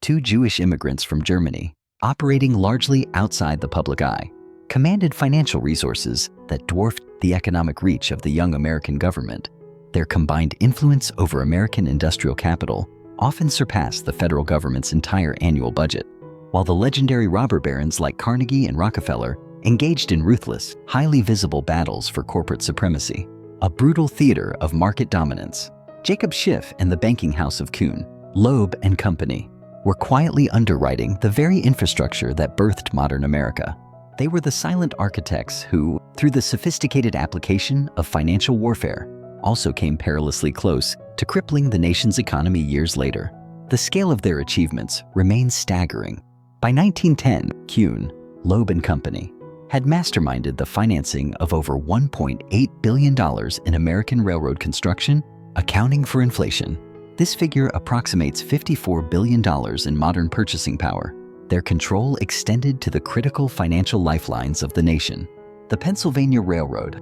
two Jewish immigrants from Germany, operating largely outside the public eye, commanded financial resources that dwarfed the economic reach of the young American government. Their combined influence over American industrial capital often surpassed the federal government's entire annual budget, while the legendary robber barons like Carnegie and Rockefeller engaged in ruthless, highly visible battles for corporate supremacy, a brutal theater of market dominance. Jacob Schiff and the banking house of Kuhn, Loeb Co. were quietly underwriting the very infrastructure that birthed modern America. They were the silent architects who, through the sophisticated application of financial warfare, also came perilously close to crippling the nation's economy years later. The scale of their achievements remains staggering. By 1910, Kuhn, Loeb Co. had masterminded the financing of over $1.8 billion in American railroad construction, accounting for inflation. This figure approximates $54 billion in modern purchasing power. Their control extended to the critical financial lifelines of the nation: the Pennsylvania Railroad,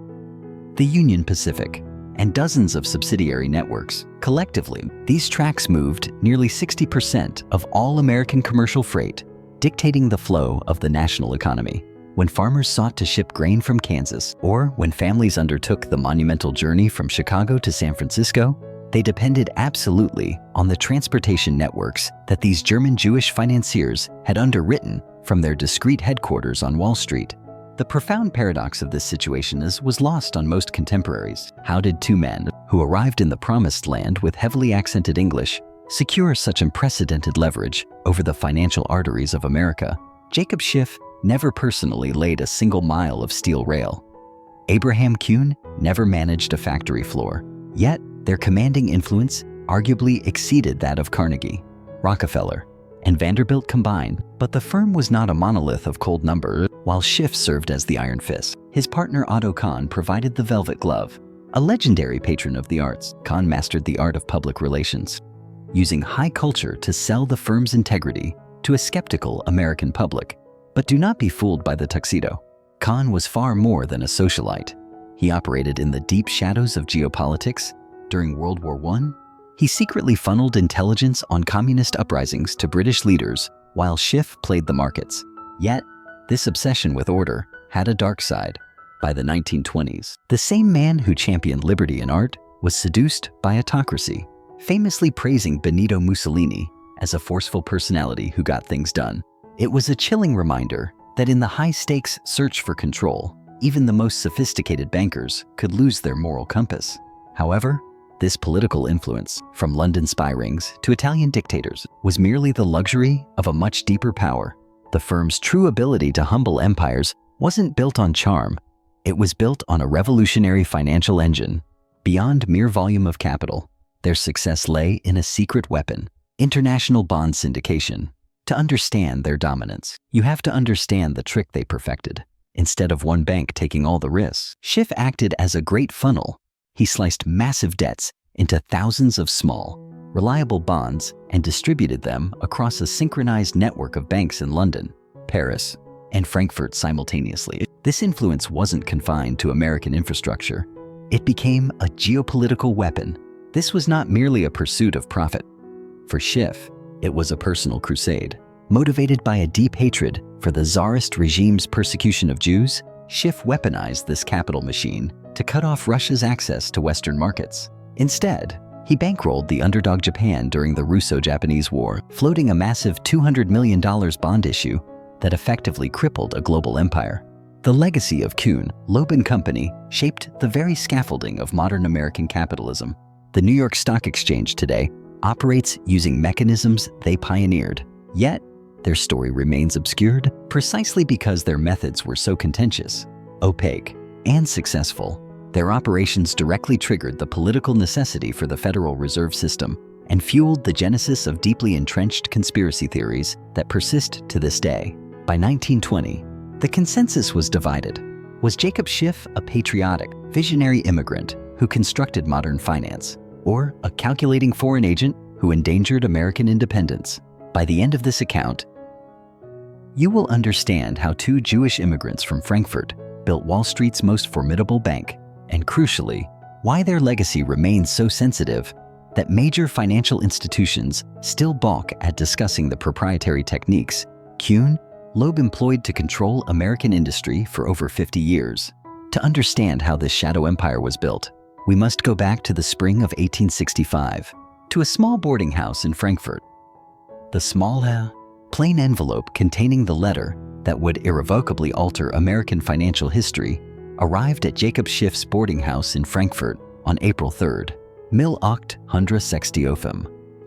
the Union Pacific, and dozens of subsidiary networks. Collectively, these tracks moved nearly 60% of all American commercial freight, dictating the flow of the national economy. When farmers sought to ship grain from Kansas, or when families undertook the monumental journey from Chicago to San Francisco, they depended absolutely on the transportation networks that these German Jewish financiers had underwritten from their discreet headquarters on Wall Street. The profound paradox of this situation was lost on most contemporaries. How did two men, who arrived in the promised land with heavily accented English, secure such unprecedented leverage over the financial arteries of America? Jacob Schiff never personally laid a single mile of steel rail. Abraham Kuhn never managed a factory floor. Yet, their commanding influence arguably exceeded that of Carnegie, Rockefeller, and Vanderbilt combined. But the firm was not a monolith of cold number. While Schiff served as the iron fist, his partner Otto Kahn provided the velvet glove. A legendary patron of the arts, Kahn mastered the art of public relations, using high culture to sell the firm's integrity to a skeptical American public. But do not be fooled by the tuxedo. Kahn was far more than a socialite. He operated in the deep shadows of geopolitics. During World War I, he secretly funneled intelligence on communist uprisings to British leaders, while Schiff played the markets. Yet, this obsession with order had a dark side. By the 1920s, the same man who championed liberty in art was seduced by autocracy, famously praising Benito Mussolini as a forceful personality who got things done. It was a chilling reminder that in the high-stakes search for control, even the most sophisticated bankers could lose their moral compass. However, this political influence, from London spy rings to Italian dictators, was merely the luxury of a much deeper power. The firm's true ability to humble empires wasn't built on charm. It was built on a revolutionary financial engine. Beyond mere volume of capital, their success lay in a secret weapon: international bond syndication. To understand their dominance, you have to understand the trick they perfected. Instead of one bank taking all the risks, Schiff acted as a great funnel. He sliced massive debts into thousands of small, reliable bonds and distributed them across a synchronized network of banks in London, Paris, and Frankfurt simultaneously. This influence wasn't confined to American infrastructure. It became a geopolitical weapon. This was not merely a pursuit of profit. For Schiff, it was a personal crusade. Motivated by a deep hatred for the Tsarist regime's persecution of Jews, Schiff weaponized this capital machine to cut off Russia's access to Western markets. Instead, he bankrolled the underdog Japan during the Russo-Japanese War, floating a massive $200 million bond issue that effectively crippled a global empire. The legacy of Kuhn, Loeb Co. shaped the very scaffolding of modern American capitalism. The New York Stock Exchange today operates using mechanisms they pioneered. Yet, their story remains obscured precisely because their methods were so contentious, opaque, and successful. Their operations directly triggered the political necessity for the Federal Reserve System and fueled the genesis of deeply entrenched conspiracy theories that persist to this day. By 1920, the consensus was divided. Was Jacob Schiff a patriotic, visionary immigrant who constructed modern finance, or a calculating foreign agent who endangered American independence? By the end of this account, you will understand how two Jewish immigrants from Frankfurt built Wall Street's most formidable bank, and crucially, why their legacy remains so sensitive that major financial institutions still balk at discussing the proprietary techniques Kuhn, Loeb employed to control American industry for over 50 years. To understand how this shadow empire was built, we must go back to the spring of 1865, to a small boarding house in Frankfurt. The small, plain envelope containing the letter that would irrevocably alter American financial history arrived at Jacob Schiff's boarding house in Frankfurt on April 3rd, 1860.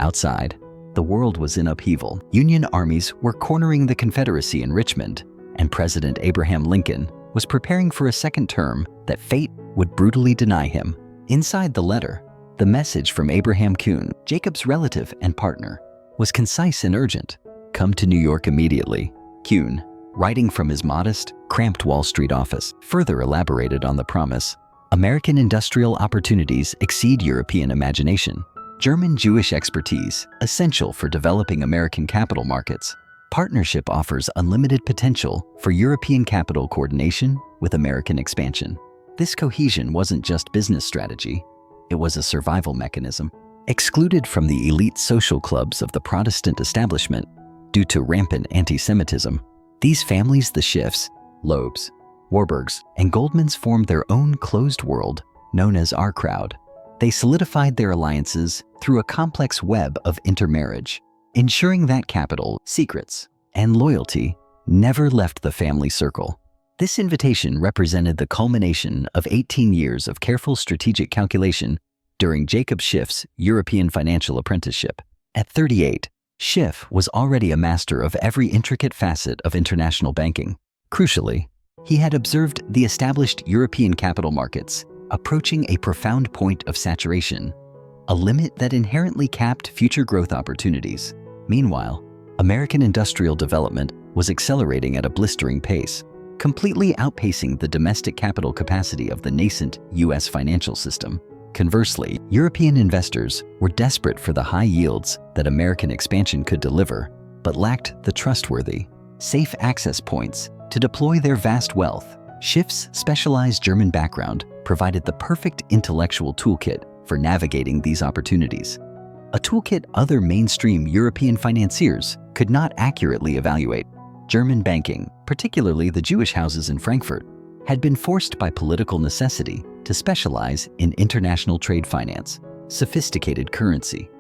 Outside, the world was in upheaval. Union armies were cornering the Confederacy in Richmond, and President Abraham Lincoln was preparing for a second term that fate would brutally deny him. Inside the letter, the message from Abraham Kuhn, Jacob's relative and partner, was concise and urgent. "Come to New York immediately." Kuhn, writing from his modest, cramped Wall Street office, further elaborated on the promise. American industrial opportunities exceed European imagination. German Jewish expertise, essential for developing American capital markets. Partnership offers unlimited potential for European capital coordination with American expansion. This cohesion wasn't just business strategy, it was a survival mechanism. Excluded from the elite social clubs of the Protestant establishment due to rampant anti-Semitism, these families, the Schiffs, Loebs, Warburgs, and Goldmans, formed their own closed world known as our crowd. They solidified their alliances through a complex web of intermarriage, ensuring that capital, secrets, and loyalty never left the family circle. This invitation represented the culmination of 18 years of careful strategic calculation during Jacob Schiff's European financial apprenticeship. At 38, Schiff was already a master of every intricate facet of international banking. Crucially, he had observed the established European capital markets approaching a profound point of saturation, a limit that inherently capped future growth opportunities. Meanwhile, American industrial development was accelerating at a blistering pace, completely outpacing the domestic capital capacity of the nascent U.S. financial system. Conversely, European investors were desperate for the high yields that American expansion could deliver, but lacked the trustworthy, safe access points to deploy their vast wealth. Schiff's specialized German background provided the perfect intellectual toolkit for navigating these opportunities, a toolkit other mainstream European financiers could not accurately evaluate. German banking, particularly the Jewish houses in Frankfurt, had been forced by political necessity to specialize in international trade finance, sophisticated currency,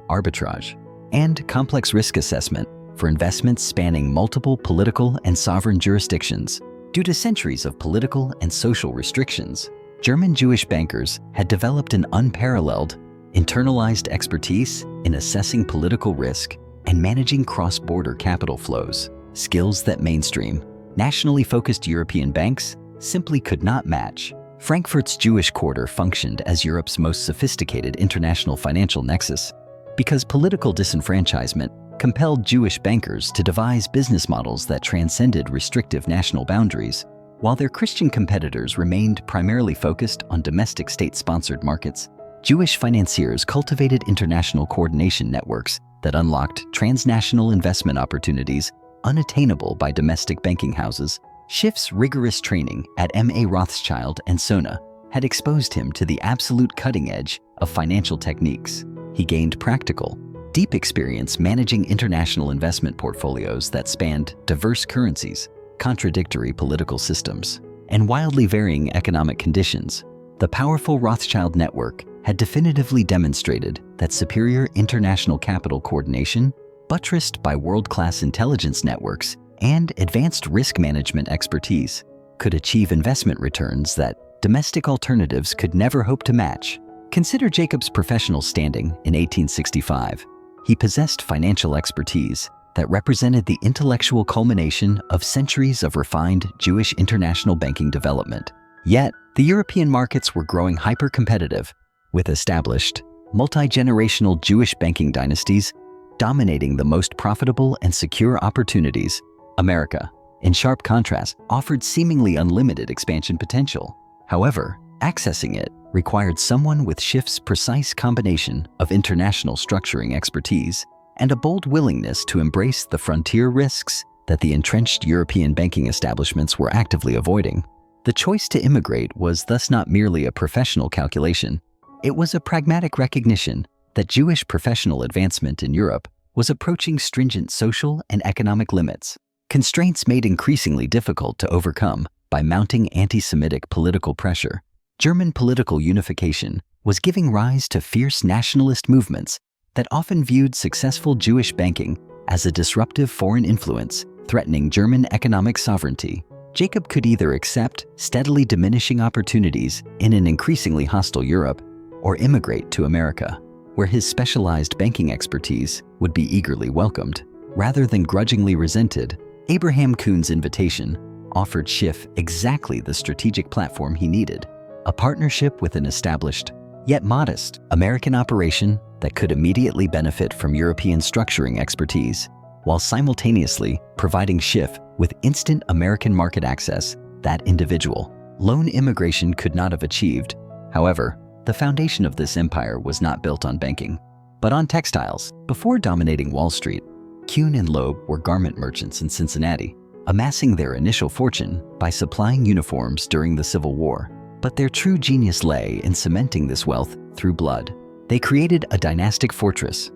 arbitrage, and complex risk assessment for investments spanning multiple political and sovereign jurisdictions. Due to centuries of political and social restrictions, German Jewish bankers had developed an unparalleled, internalized expertise in assessing political risk and managing cross-border capital flows, skills that mainstream, nationally focused European banks simply could not match. Frankfurt's Jewish quarter functioned as Europe's most sophisticated international financial nexus because political disenfranchisement compelled Jewish bankers to devise business models that transcended restrictive national boundaries, while their Christian competitors remained primarily focused on domestic state-sponsored markets. Jewish financiers cultivated international coordination networks that unlocked transnational investment opportunities unattainable by domestic banking houses. Schiff's rigorous training at M.A. Rothschild and Sona had exposed him to the absolute cutting edge of financial techniques. He gained practical, deep experience managing international investment portfolios that spanned diverse currencies, contradictory political systems, and wildly varying economic conditions. The powerful Rothschild network had definitively demonstrated that superior international capital coordination, buttressed by world-class intelligence networks and advanced risk management expertise, could achieve investment returns that domestic alternatives could never hope to match. Consider Jacob's professional standing in 1865. He possessed financial expertise that represented the intellectual culmination of centuries of refined Jewish international banking development. Yet, the European markets were growing hyper-competitive, with established, multi-generational Jewish banking dynasties dominating the most profitable and secure opportunities. America, in sharp contrast, offered seemingly unlimited expansion potential. However, accessing it required someone with Schiff's precise combination of international structuring expertise and a bold willingness to embrace the frontier risks that the entrenched European banking establishments were actively avoiding. The choice to immigrate was thus not merely a professional calculation. It was a pragmatic recognition that Jewish professional advancement in Europe was approaching stringent social and economic limits, constraints made increasingly difficult to overcome by mounting anti-Semitic political pressure. German political unification was giving rise to fierce nationalist movements that often viewed successful Jewish banking as a disruptive foreign influence threatening German economic sovereignty. Jacob could either accept steadily diminishing opportunities in an increasingly hostile Europe or immigrate to America, where his specialized banking expertise would be eagerly welcomed. Rather than grudgingly resented, Abraham Kuhn's invitation offered Schiff exactly the strategic platform he needed, a partnership with an established, yet modest, American operation that could immediately benefit from European structuring expertise, while simultaneously providing Schiff with instant American market access that individual lone immigration could not have achieved. However, the foundation of this empire was not built on banking, but on textiles. Before dominating Wall Street, Kuhn and Loeb were garment merchants in Cincinnati, amassing their initial fortune by supplying uniforms during the Civil War. But their true genius lay in cementing this wealth through blood. They created a dynastic fortress.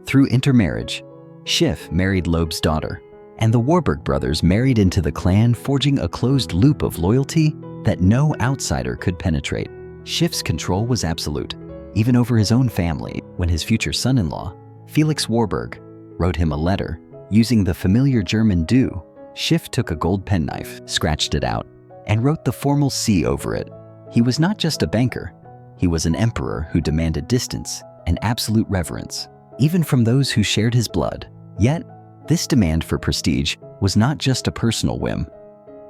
Through intermarriage, Schiff married Loeb's daughter, and the Warburg brothers married into the clan, forging a closed loop of loyalty that no outsider could penetrate. Schiff's control was absolute, even over his own family. When his future son-in-law, Felix Warburg, wrote him a letter using the familiar German Du, Schiff took a gold penknife, scratched it out, and wrote the formal C over it. He was not just a banker, he was an emperor who demanded distance and absolute reverence, even from those who shared his blood. Yet, this demand for prestige was not just a personal whim.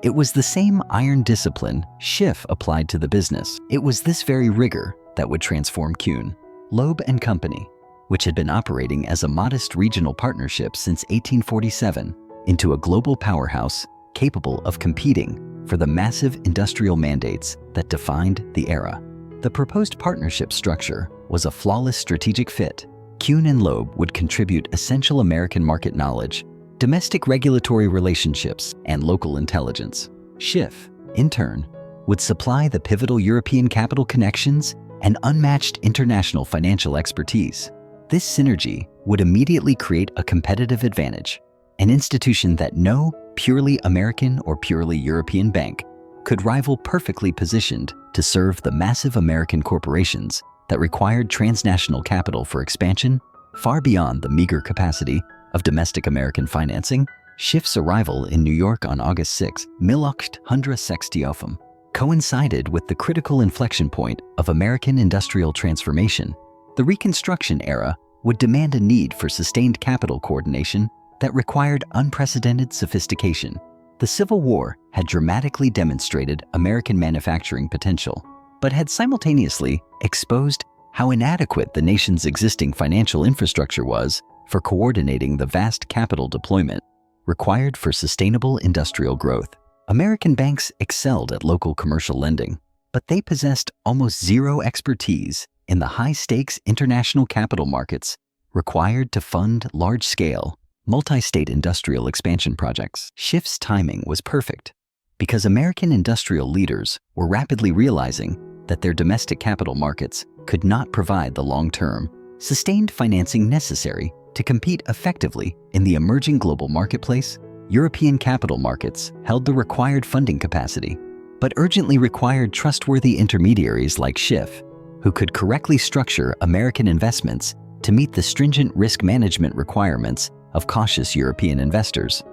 It was the same iron discipline Schiff applied to the business. It was this very rigor that would transform Kuhn, Loeb & Company, which had been operating as a modest regional partnership since 1847, into a global powerhouse capable of competing for the massive industrial mandates that defined the era. The proposed partnership structure was a flawless strategic fit. Kuhn and Loeb would contribute essential American market knowledge, domestic regulatory relationships, and local intelligence. Schiff, in turn, would supply the pivotal European capital connections and unmatched international financial expertise. This synergy would immediately create a competitive advantage, an institution that no purely American or purely European bank could rival, perfectly positioned to serve the massive American corporations that required transnational capital for expansion far beyond the meager capacity of domestic American financing. Schiff's arrival in New York on August 6, 1868, coincided with the critical inflection point of American industrial transformation. The Reconstruction era would demand a need for sustained capital coordination that required unprecedented sophistication. The Civil War had dramatically demonstrated American manufacturing potential, but had simultaneously exposed how inadequate the nation's existing financial infrastructure was for coordinating the vast capital deployment required for sustainable industrial growth. American banks excelled at local commercial lending, but they possessed almost zero expertise in the high-stakes international capital markets required to fund large-scale, multi-state industrial expansion projects. Schiff's timing was perfect because American industrial leaders were rapidly realizing that their domestic capital markets could not provide the long-term, sustained financing necessary to compete effectively in the emerging global marketplace. European capital markets held the required funding capacity, but urgently required trustworthy intermediaries like Schiff, who could correctly structure American investments to meet the stringent risk management requirements of cautious European investors.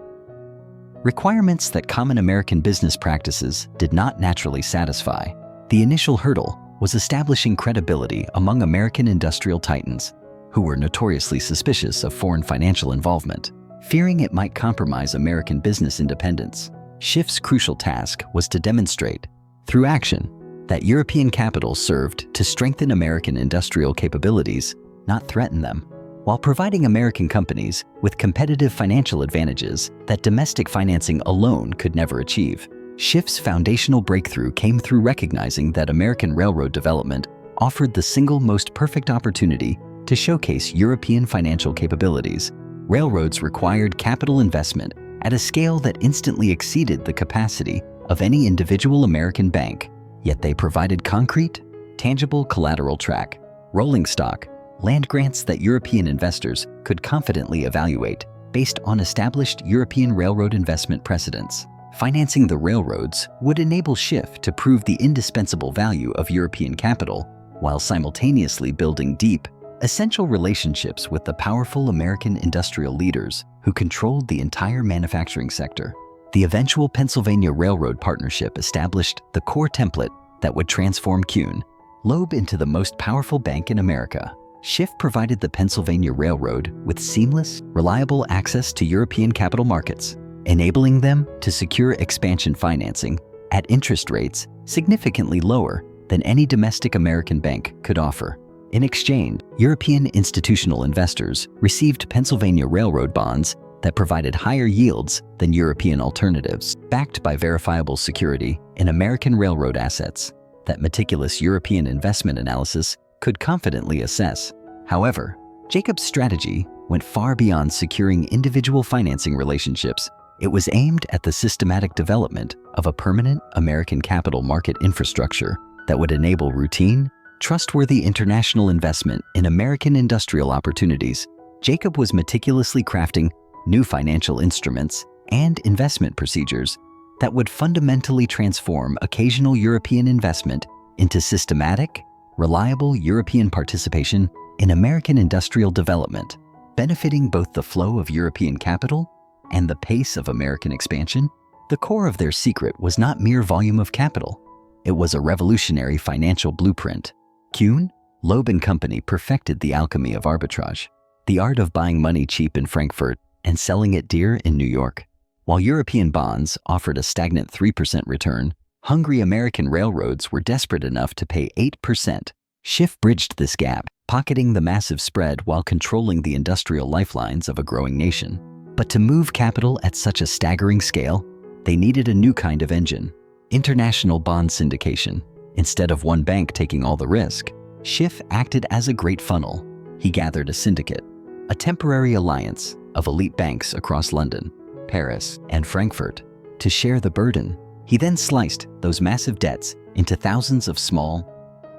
Requirements that common American business practices did not naturally satisfy. The initial hurdle was establishing credibility among American industrial titans, who were notoriously suspicious of foreign financial involvement, fearing it might compromise American business independence. Schiff's crucial task was to demonstrate, through action, that European capital served to strengthen American industrial capabilities, not threaten them, while providing American companies with competitive financial advantages that domestic financing alone could never achieve. Schiff's foundational breakthrough came through recognizing that American railroad development offered the single most perfect opportunity to showcase European financial capabilities. Railroads required capital investment at a scale that instantly exceeded the capacity of any individual American bank, yet they provided concrete, tangible collateral track, rolling stock, land grants that European investors could confidently evaluate based on established European railroad investment precedents. Financing the railroads would enable Schiff to prove the indispensable value of European capital while simultaneously building deep, essential relationships with the powerful American industrial leaders who controlled the entire manufacturing sector. The eventual Pennsylvania Railroad Partnership established the core template that would transform Kuhn, Loeb into the most powerful bank in America. Schiff provided the Pennsylvania Railroad with seamless, reliable access to European capital markets, enabling them to secure expansion financing at interest rates significantly lower than any domestic American bank could offer. In exchange, European institutional investors received Pennsylvania Railroad bonds that provided higher yields than European alternatives, backed by verifiable security in American railroad assets that meticulous European investment analysis could confidently assess. However, Jacob's strategy went far beyond securing individual financing relationships. It was aimed at the systematic development of a permanent American capital market infrastructure that would enable routine, trustworthy international investment in American industrial opportunities. Jacob was meticulously crafting new financial instruments and investment procedures that would fundamentally transform occasional European investment into systematic, reliable European participation in American industrial development, benefiting both the flow of European capital and the pace of American expansion. The core of their secret was not mere volume of capital. It was a revolutionary financial blueprint. Kuhn, Loeb Company perfected the alchemy of arbitrage, the art of buying money cheap in Frankfurt and selling it dear in New York. While European bonds offered a stagnant 3% return, hungry American railroads were desperate enough to pay 8%. Schiff bridged this gap, pocketing the massive spread while controlling the industrial lifelines of a growing nation. But to move capital at such a staggering scale, they needed a new kind of engine: international bond syndication. Instead of one bank taking all the risk, Schiff acted as a great funnel. He gathered a syndicate, a temporary alliance of elite banks across London, Paris, and Frankfurt to share the burden. He then sliced those massive debts into thousands of small,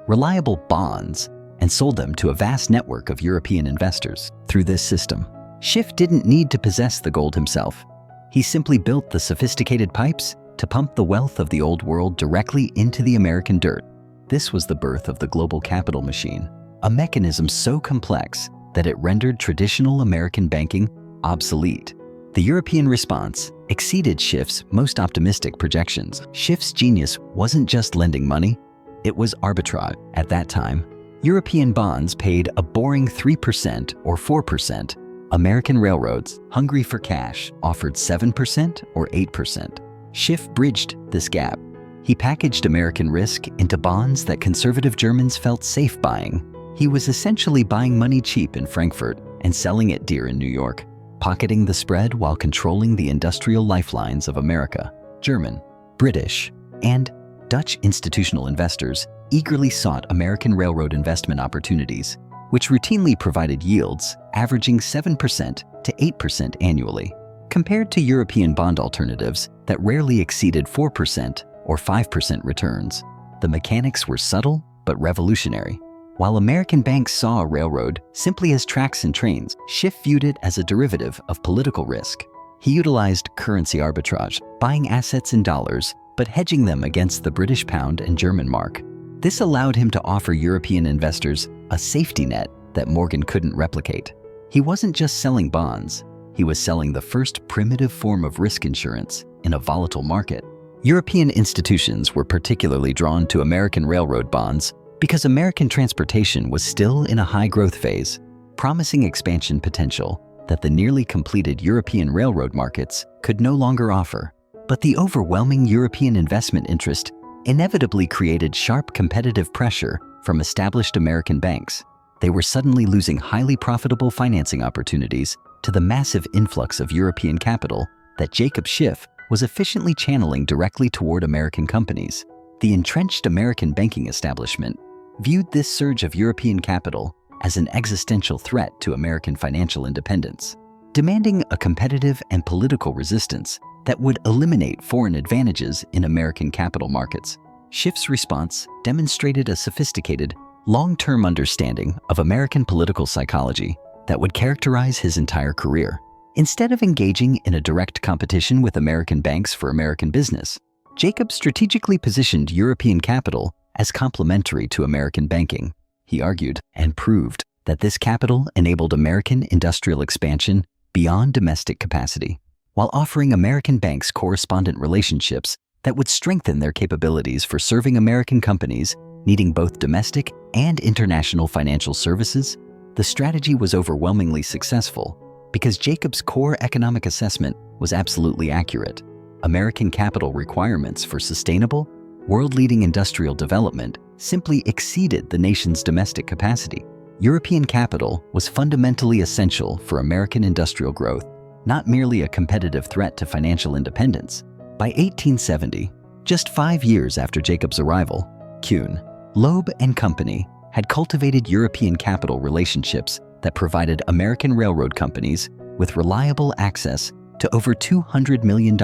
reliable bonds and sold them to a vast network of European investors. Through this system, Schiff didn't need to possess the gold himself. He simply built the sophisticated pipes to pump the wealth of the old world directly into the American dirt. This was the birth of the global capital machine, a mechanism so complex that it rendered traditional American banking obsolete. The European response exceeded Schiff's most optimistic projections. Schiff's genius wasn't just lending money, it was arbitrage. At that time, European bonds paid a boring 3% or 4%. American railroads, hungry for cash, offered 7% or 8%. Schiff bridged this gap. He packaged American risk into bonds that conservative Germans felt safe buying. He was essentially buying money cheap in Frankfurt and selling it dear in New York, pocketing the spread while controlling the industrial lifelines of America. German, British, and Dutch institutional investors eagerly sought American railroad investment opportunities, which routinely provided yields averaging 7% to 8% annually, compared to European bond alternatives that rarely exceeded 4% or 5% returns. The mechanics were subtle but revolutionary. While American banks saw a railroad simply as tracks and trains, Schiff viewed it as a derivative of political risk. He utilized currency arbitrage, buying assets in dollars but hedging them against the British pound and German mark. This allowed him to offer European investors a safety net that Morgan couldn't replicate. He wasn't just selling bonds, he was selling the first primitive form of risk insurance in a volatile market. European institutions were particularly drawn to American railroad bonds because American transportation was still in a high-growth phase, promising expansion potential that the nearly completed European railroad markets could no longer offer. But the overwhelming European investment interest inevitably created sharp competitive pressure from established American banks. They were suddenly losing highly profitable financing opportunities to the massive influx of European capital that Jacob Schiff was efficiently channeling directly toward American companies. The entrenched American banking establishment viewed this surge of European capital as an existential threat to American financial independence, demanding a competitive and political resistance that would eliminate foreign advantages in American capital markets. Schiff's response demonstrated a sophisticated long-term understanding of American political psychology that would characterize his entire career. Instead of engaging in a direct competition with American banks for American business, Jacob strategically positioned European capital as complementary to American banking. He argued and proved that this capital enabled American industrial expansion beyond domestic capacity, while offering American banks correspondent relationships that would strengthen their capabilities for serving American companies needing both domestic and international financial services. The strategy was overwhelmingly successful because Jacob's core economic assessment was absolutely accurate. American capital requirements for sustainable, world-leading industrial development simply exceeded the nation's domestic capacity. European capital was fundamentally essential for American industrial growth, not merely a competitive threat to financial independence. By 1870, just 5 years after Jacob's arrival, Kuhn, Loeb Company had cultivated European capital relationships that provided American railroad companies with reliable access to over $200 million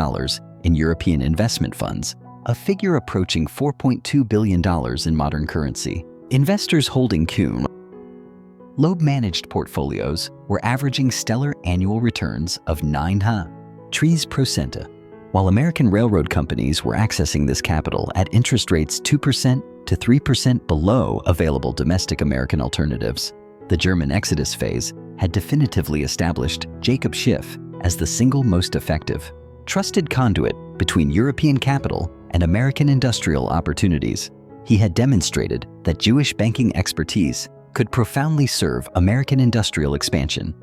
in European investment funds, a figure approaching $4.2 billion in modern currency. Investors holding Kuhn, Loeb-managed portfolios were averaging stellar annual returns of 9%, while American railroad companies were accessing this capital at interest rates 2% to 3% below available domestic American alternatives. The German Exodus phase had definitively established Jacob Schiff as the single most effective, trusted conduit between European capital and American industrial opportunities. He had demonstrated that Jewish banking expertise could profoundly serve American industrial expansion,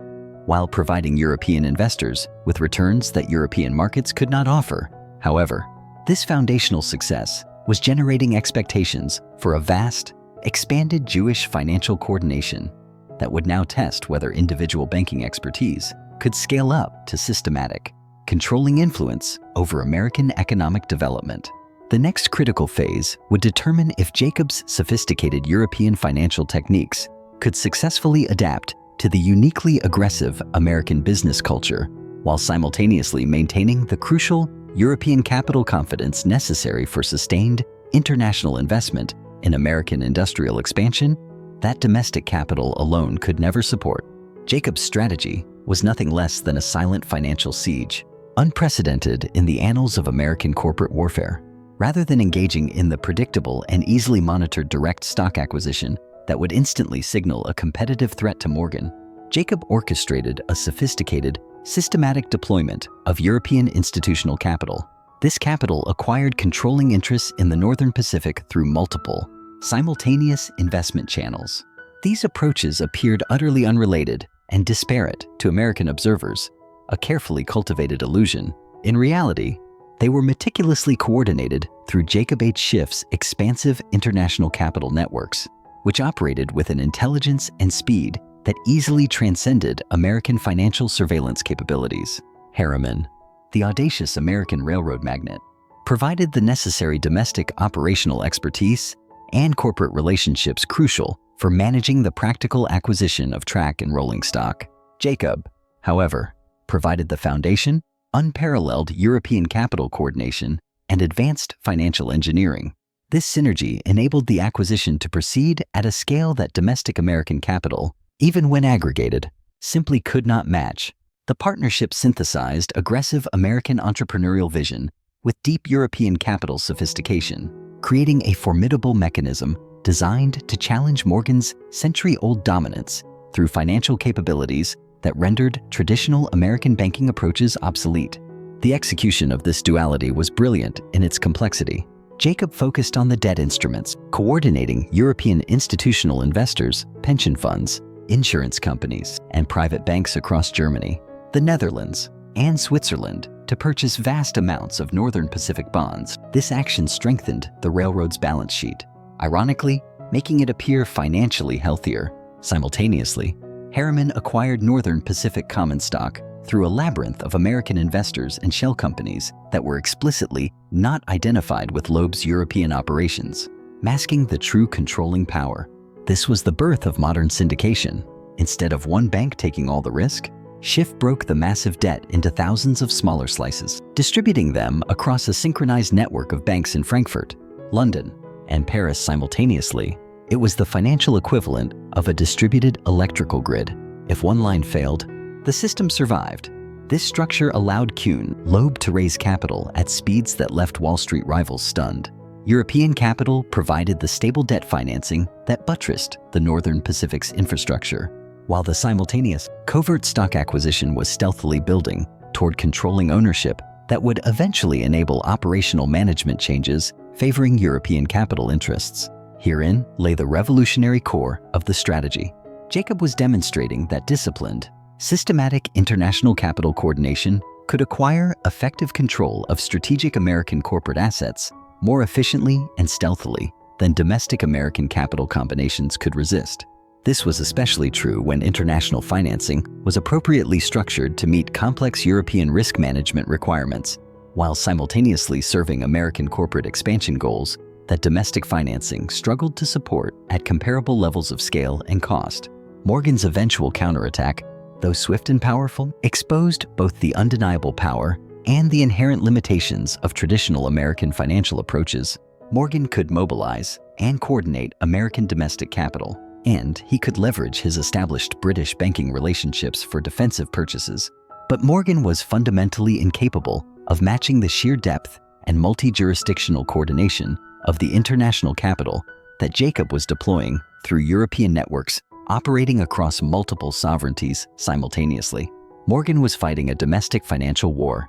while providing European investors with returns that European markets could not offer. However, this foundational success was generating expectations for a vast, expanded Jewish financial coordination that would now test whether individual banking expertise could scale up to systematic, controlling influence over American economic development. The next critical phase would determine if Jacob's sophisticated European financial techniques could successfully adapt to the uniquely aggressive American business culture, while simultaneously maintaining the crucial European capital confidence necessary for sustained international investment in American industrial expansion that domestic capital alone could never support. Jacob's strategy was nothing less than a silent financial siege, unprecedented in the annals of American corporate warfare. Rather than engaging in the predictable and easily monitored direct stock acquisition that would instantly signal a competitive threat to Morgan, Jacob orchestrated a sophisticated, systematic deployment of European institutional capital. This capital acquired controlling interests in the Northern Pacific through multiple, simultaneous investment channels. These approaches appeared utterly unrelated and disparate to American observers, a carefully cultivated illusion. In reality, they were meticulously coordinated through Jacob H. Schiff's expansive international capital networks, which operated with an intelligence and speed that easily transcended American financial surveillance capabilities. Harriman, the audacious American railroad magnate, provided the necessary domestic operational expertise and corporate relationships crucial for managing the practical acquisition of track and rolling stock. Jacob, however, provided the foundation, unparalleled European capital coordination, and advanced financial engineering. This synergy enabled the acquisition to proceed at a scale that domestic American capital, even when aggregated, simply could not match. The partnership synthesized aggressive American entrepreneurial vision with deep European capital sophistication, creating a formidable mechanism designed to challenge Morgan's century-old dominance through financial capabilities that rendered traditional American banking approaches obsolete. The execution of this duality was brilliant in its complexity. Jacob focused on the debt instruments, coordinating European institutional investors, pension funds, insurance companies, and private banks across Germany, the Netherlands, and Switzerland to purchase vast amounts of Northern Pacific bonds. This action strengthened the railroad's balance sheet, ironically making it appear financially healthier. Simultaneously, Harriman acquired Northern Pacific common stock through a labyrinth of American investors and shell companies that were explicitly not identified with Loeb's European operations, masking the true controlling power. This was the birth of modern syndication. Instead of one bank taking all the risk, Schiff broke the massive debt into thousands of smaller slices, distributing them across a synchronized network of banks in Frankfurt, London, and Paris simultaneously. It was the financial equivalent of a distributed electrical grid. If one line failed, the system survived. This structure allowed Kuhn, Loeb to raise capital at speeds that left Wall Street rivals stunned. European capital provided the stable debt financing that buttressed the Northern Pacific's infrastructure, while the simultaneous, covert stock acquisition was stealthily building toward controlling ownership that would eventually enable operational management changes favoring European capital interests. Herein lay the revolutionary core of the strategy. Jacob was demonstrating that disciplined, systematic international capital coordination could acquire effective control of strategic American corporate assets more efficiently and stealthily than domestic American capital combinations could resist. This was especially true when international financing was appropriately structured to meet complex European risk management requirements, while simultaneously serving American corporate expansion goals that domestic financing struggled to support at comparable levels of scale and cost. Morgan's eventual counterattack, though swift and powerful, exposed both the undeniable power and the inherent limitations of traditional American financial approaches. Morgan could mobilize and coordinate American domestic capital, and he could leverage his established British banking relationships for defensive purchases. But Morgan was fundamentally incapable of matching the sheer depth and multi-jurisdictional coordination of the international capital that Jacob was deploying through European networks operating across multiple sovereignties simultaneously. Morgan was fighting a domestic financial war.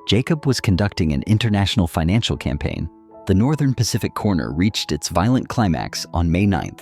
Jacob was conducting an international financial campaign. The Northern Pacific Corner reached its violent climax on May 9,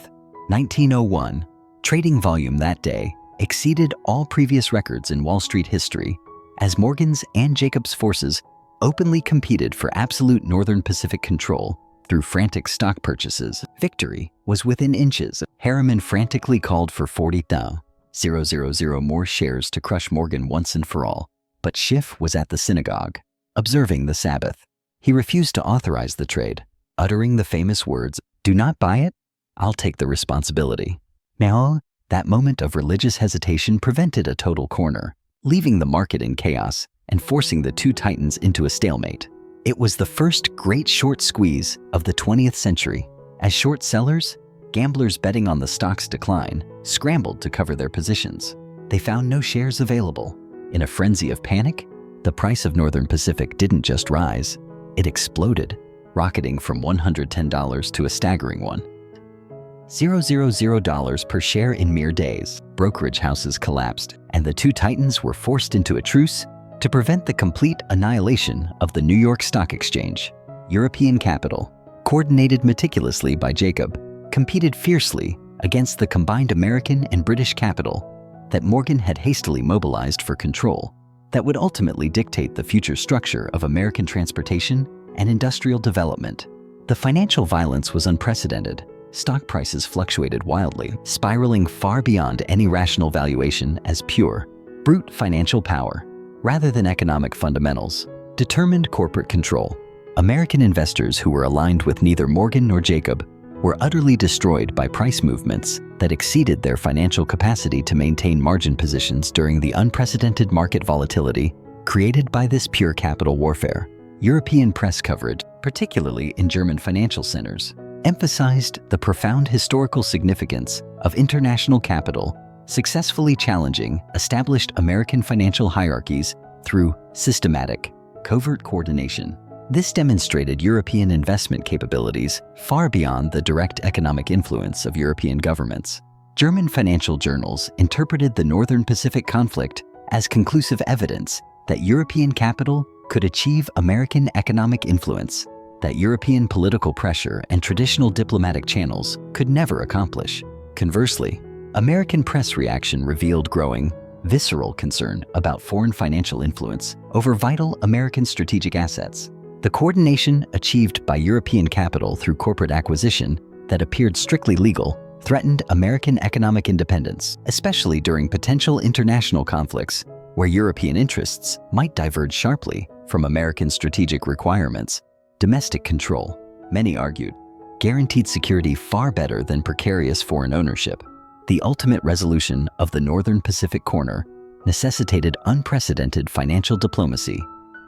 1901. Trading volume that day exceeded all previous records in Wall Street history, as Morgan's and Jacob's forces openly competed for absolute Northern Pacific control through frantic stock purchases. Victory was within inches. Harriman frantically called for 40,000 more shares to crush Morgan once and for all. But Schiff was at the synagogue, observing the Sabbath. He refused to authorize the trade, uttering the famous words, "Do not buy it, I'll take the responsibility." Now, that moment of religious hesitation prevented a total corner, leaving the market in chaos and forcing the two titans into a stalemate. It was the first great short squeeze of the 20th century, as short sellers, gamblers betting on the stock's decline, scrambled to cover their positions. They found no shares available. In a frenzy of panic, the price of Northern Pacific didn't just rise, it exploded, rocketing from $110 to a staggering $1,000 per share in mere days. Brokerage houses collapsed, and the two titans were forced into a truce to prevent the complete annihilation of the New York Stock Exchange. European capital, coordinated meticulously by Jacob, competed fiercely against the combined American and British capital that Morgan had hastily mobilized for control that would ultimately dictate the future structure of American transportation and industrial development. The financial violence was unprecedented. Stock prices fluctuated wildly, spiraling far beyond any rational valuation as pure, brute financial power, rather than economic fundamentals, determined corporate control. American investors who were aligned with neither Morgan nor Jacob were utterly destroyed by price movements that exceeded their financial capacity to maintain margin positions during the unprecedented market volatility created by this pure capital warfare. European press coverage, particularly in German financial centers, emphasized the profound historical significance of international capital successfully challenging established American financial hierarchies through systematic, covert coordination. This demonstrated European investment capabilities far beyond the direct economic influence of European governments. German financial journals interpreted the Northern Pacific conflict as conclusive evidence that European capital could achieve American economic influence, that European political pressure and traditional diplomatic channels could never accomplish. Conversely, American press reaction revealed growing, visceral concern about foreign financial influence over vital American strategic assets. The coordination achieved by European capital through corporate acquisition that appeared strictly legal threatened American economic independence, especially during potential international conflicts where European interests might diverge sharply from American strategic requirements. Domestic control, many argued, guaranteed security far better than precarious foreign ownership. The ultimate resolution of the Northern Pacific Corner necessitated unprecedented financial diplomacy,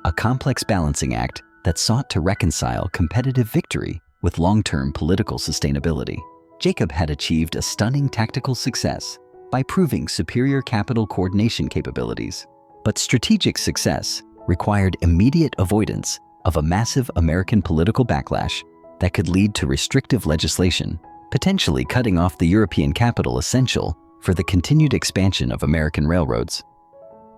a complex balancing act that sought to reconcile competitive victory with long-term political sustainability. Jacob had achieved a stunning tactical success by proving superior capital coordination capabilities. But strategic success required immediate avoidance of a massive American political backlash that could lead to restrictive legislation, potentially cutting off the European capital essential for the continued expansion of American railroads.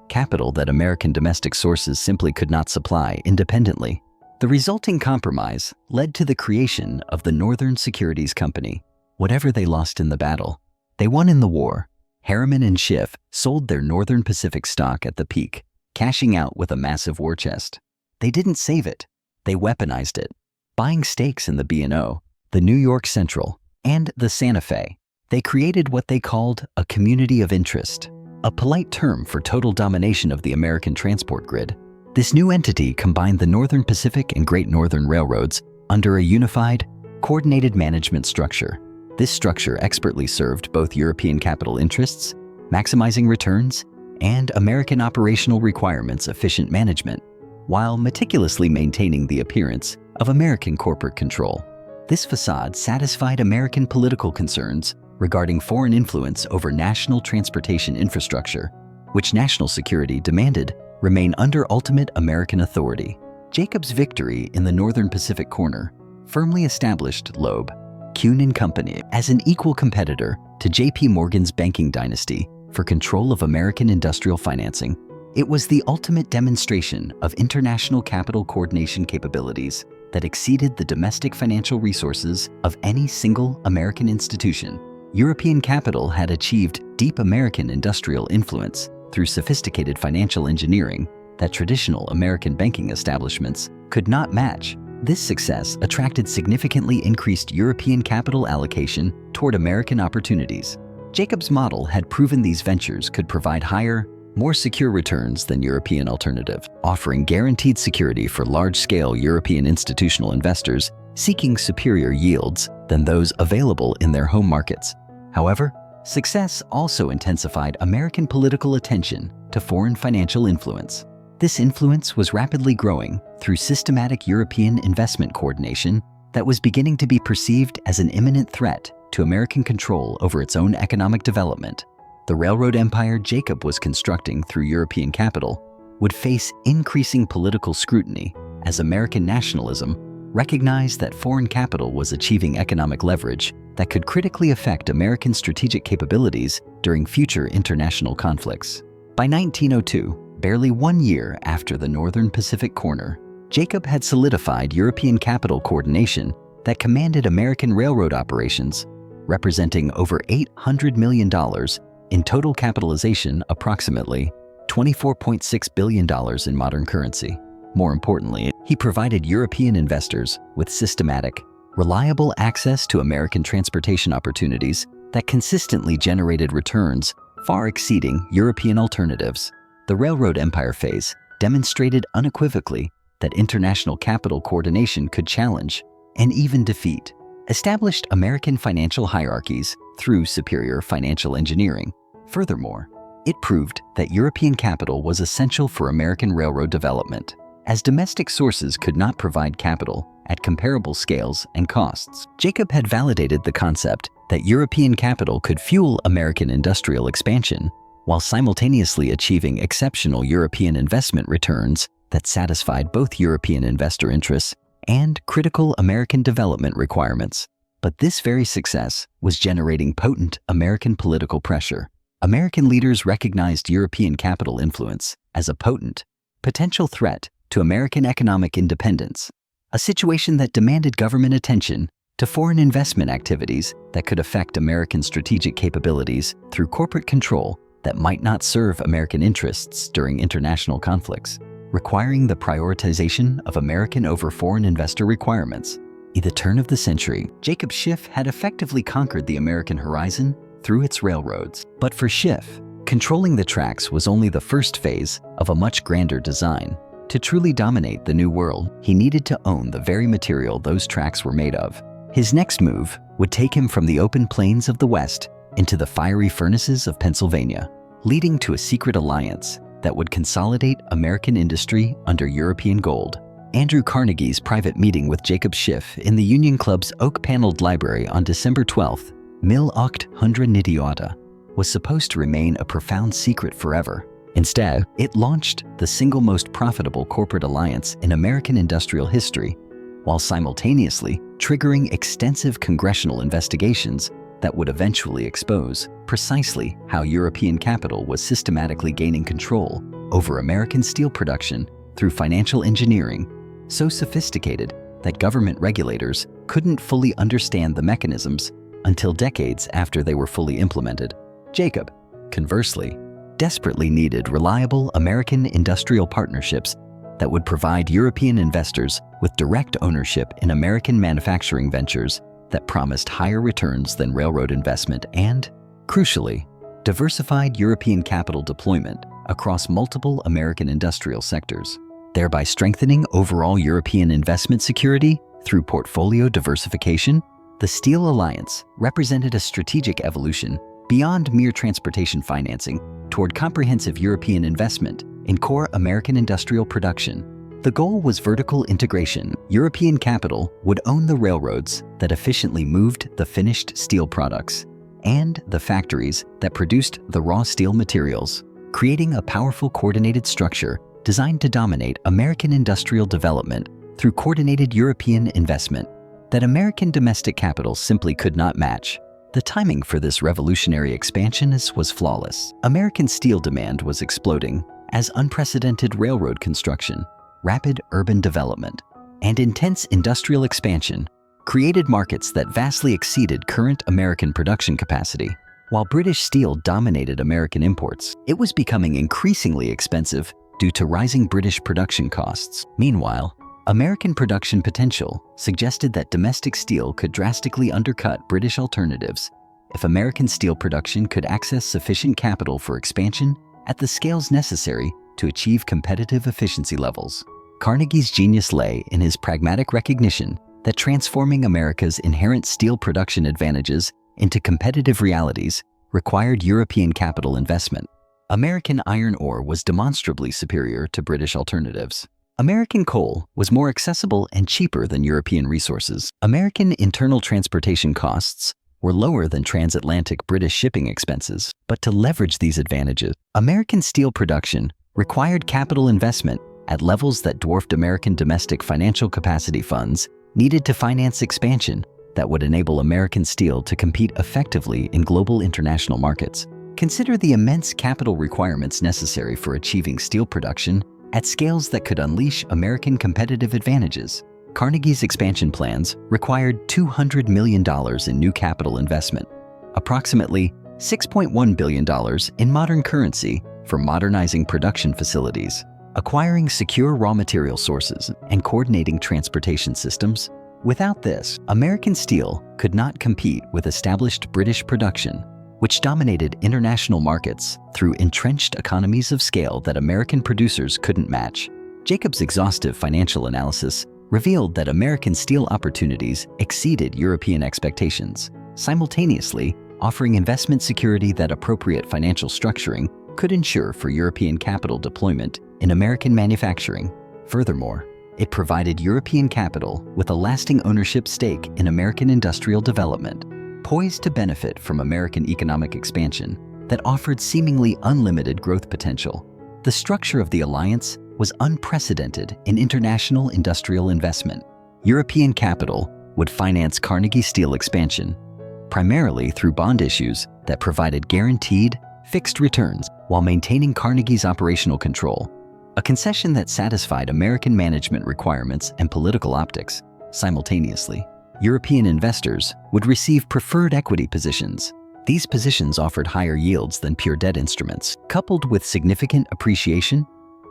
Capital that American domestic sources simply could not supply independently. The resulting compromise led to the creation of the Northern Securities Company. Whatever they lost in the battle, they won in the war. Harriman and Schiff sold their Northern Pacific stock at the peak, cashing out with a massive war chest. They didn't save it, they weaponized it. Buying stakes in the B&O, the New York Central, and the Santa Fe, they created what they called a community of interest, a polite term for total domination of the American transport grid. This new entity combined the Northern Pacific and Great Northern Railroads under a unified, coordinated management structure. This structure expertly served both European capital interests, maximizing returns, and American operational requirements efficient management, while meticulously maintaining the appearance of American corporate control. This facade satisfied American political concerns regarding foreign influence over national transportation infrastructure, which national security demanded remain under ultimate American authority. Jacob's victory in the Northern Pacific corner firmly established Loeb, Kuhn and Company as an equal competitor to J.P. Morgan's banking dynasty for control of American industrial financing. It was the ultimate demonstration of international capital coordination capabilities that exceeded the domestic financial resources of any single American institution. European capital had achieved deep American industrial influence through sophisticated financial engineering that traditional American banking establishments could not match. This success attracted significantly increased European capital allocation toward American opportunities. Jacob's model had proven these ventures could provide higher, more secure returns than European alternatives, offering guaranteed security for large-scale European institutional investors seeking superior yields than those available in their home markets. However, success also intensified American political attention to foreign financial influence. This influence was rapidly growing through systematic European investment coordination that was beginning to be perceived as an imminent threat to American control over its own economic development. The railroad empire Jacob was constructing through European capital would face increasing political scrutiny as American nationalism recognized that foreign capital was achieving economic leverage that could critically affect American strategic capabilities during future international conflicts. By 1902, barely 1 year after the Northern Pacific corner, Jacob had solidified European capital coordination that commanded American railroad operations, representing over $800 million in total capitalization, approximately $24.6 billion in modern currency. More importantly, he provided European investors with systematic, reliable access to American transportation opportunities that consistently generated returns far exceeding European alternatives. The railroad empire phase demonstrated unequivocally that international capital coordination could challenge and even defeat established American financial hierarchies through superior financial engineering. Furthermore, it proved that European capital was essential for American railroad development, as domestic sources could not provide capital at comparable scales and costs. Jacob had validated the concept that European capital could fuel American industrial expansion while simultaneously achieving exceptional European investment returns that satisfied both European investor interests and critical American development requirements. But this very success was generating potent American political pressure. American leaders recognized European capital influence as a potent, potential threat to American economic independence, a situation that demanded government attention to foreign investment activities that could affect American strategic capabilities through corporate control that might not serve American interests during international conflicts, requiring the prioritization of American over foreign investor requirements. At the turn of the century, Jacob Schiff had effectively conquered the American horizon through its railroads. But for Schiff, controlling the tracks was only the first phase of a much grander design. To truly dominate the New World, he needed to own the very material those tracks were made of. His next move would take him from the open plains of the West into the fiery furnaces of Pennsylvania, leading to a secret alliance that would consolidate American industry under European gold. Andrew Carnegie's private meeting with Jacob Schiff in the Union Club's oak-paneled library on December 12, Mil 898 was supposed to remain a profound secret forever. Instead, it launched the single most profitable corporate alliance in American industrial history, while simultaneously triggering extensive congressional investigations that would eventually expose precisely how European capital was systematically gaining control over American steel production through financial engineering, so sophisticated that government regulators couldn't fully understand the mechanisms until decades after they were fully implemented. Jacob, conversely, desperately needed reliable American industrial partnerships that would provide European investors with direct ownership in American manufacturing ventures that promised higher returns than railroad investment and, crucially, diversified European capital deployment across multiple American industrial sectors, thereby strengthening overall European investment security through portfolio diversification. The Steel Alliance represented a strategic evolution beyond mere transportation financing toward comprehensive European investment in core American industrial production. The goal was vertical integration. European capital would own the railroads that efficiently moved the finished steel products and the factories that produced the raw steel materials, creating a powerful coordinated structure designed to dominate American industrial development through coordinated European investment that American domestic capital simply could not match. The timing for this revolutionary expansion was flawless. American steel demand was exploding as unprecedented railroad construction, rapid urban development, and intense industrial expansion created markets that vastly exceeded current American production capacity. While British steel dominated American imports, it was becoming increasingly expensive due to rising British production costs. Meanwhile, American production potential suggested that domestic steel could drastically undercut British alternatives if American steel production could access sufficient capital for expansion at the scales necessary to achieve competitive efficiency levels. Carnegie's genius lay in his pragmatic recognition that transforming America's inherent steel production advantages into competitive realities required European capital investment. American iron ore was demonstrably superior to British alternatives. American coal was more accessible and cheaper than European resources. American internal transportation costs were lower than transatlantic British shipping expenses. But to leverage these advantages, American steel production required capital investment at levels that dwarfed American domestic financial capacity funds needed to finance expansion that would enable American steel to compete effectively in global international markets. Consider the immense capital requirements necessary for achieving steel production at scales that could unleash American competitive advantages. Carnegie's expansion plans required $200 million in new capital investment, approximately $6.1 billion in modern currency for modernizing production facilities, acquiring secure raw material sources, and coordinating transportation systems. Without this, American steel could not compete with established British production, which dominated international markets through entrenched economies of scale that American producers couldn't match. Jacob's exhaustive financial analysis revealed that American steel opportunities exceeded European expectations, simultaneously offering investment security that appropriate financial structuring could ensure for European capital deployment in American manufacturing. Furthermore, it provided European capital with a lasting ownership stake in American industrial development, poised to benefit from American economic expansion that offered seemingly unlimited growth potential. The structure of the alliance was unprecedented in international industrial investment. European capital would finance Carnegie Steel expansion, primarily through bond issues that provided guaranteed, fixed returns while maintaining Carnegie's operational control, a concession that satisfied American management requirements and political optics. Simultaneously, European investors would receive preferred equity positions. These positions offered higher yields than pure debt instruments, coupled with significant appreciation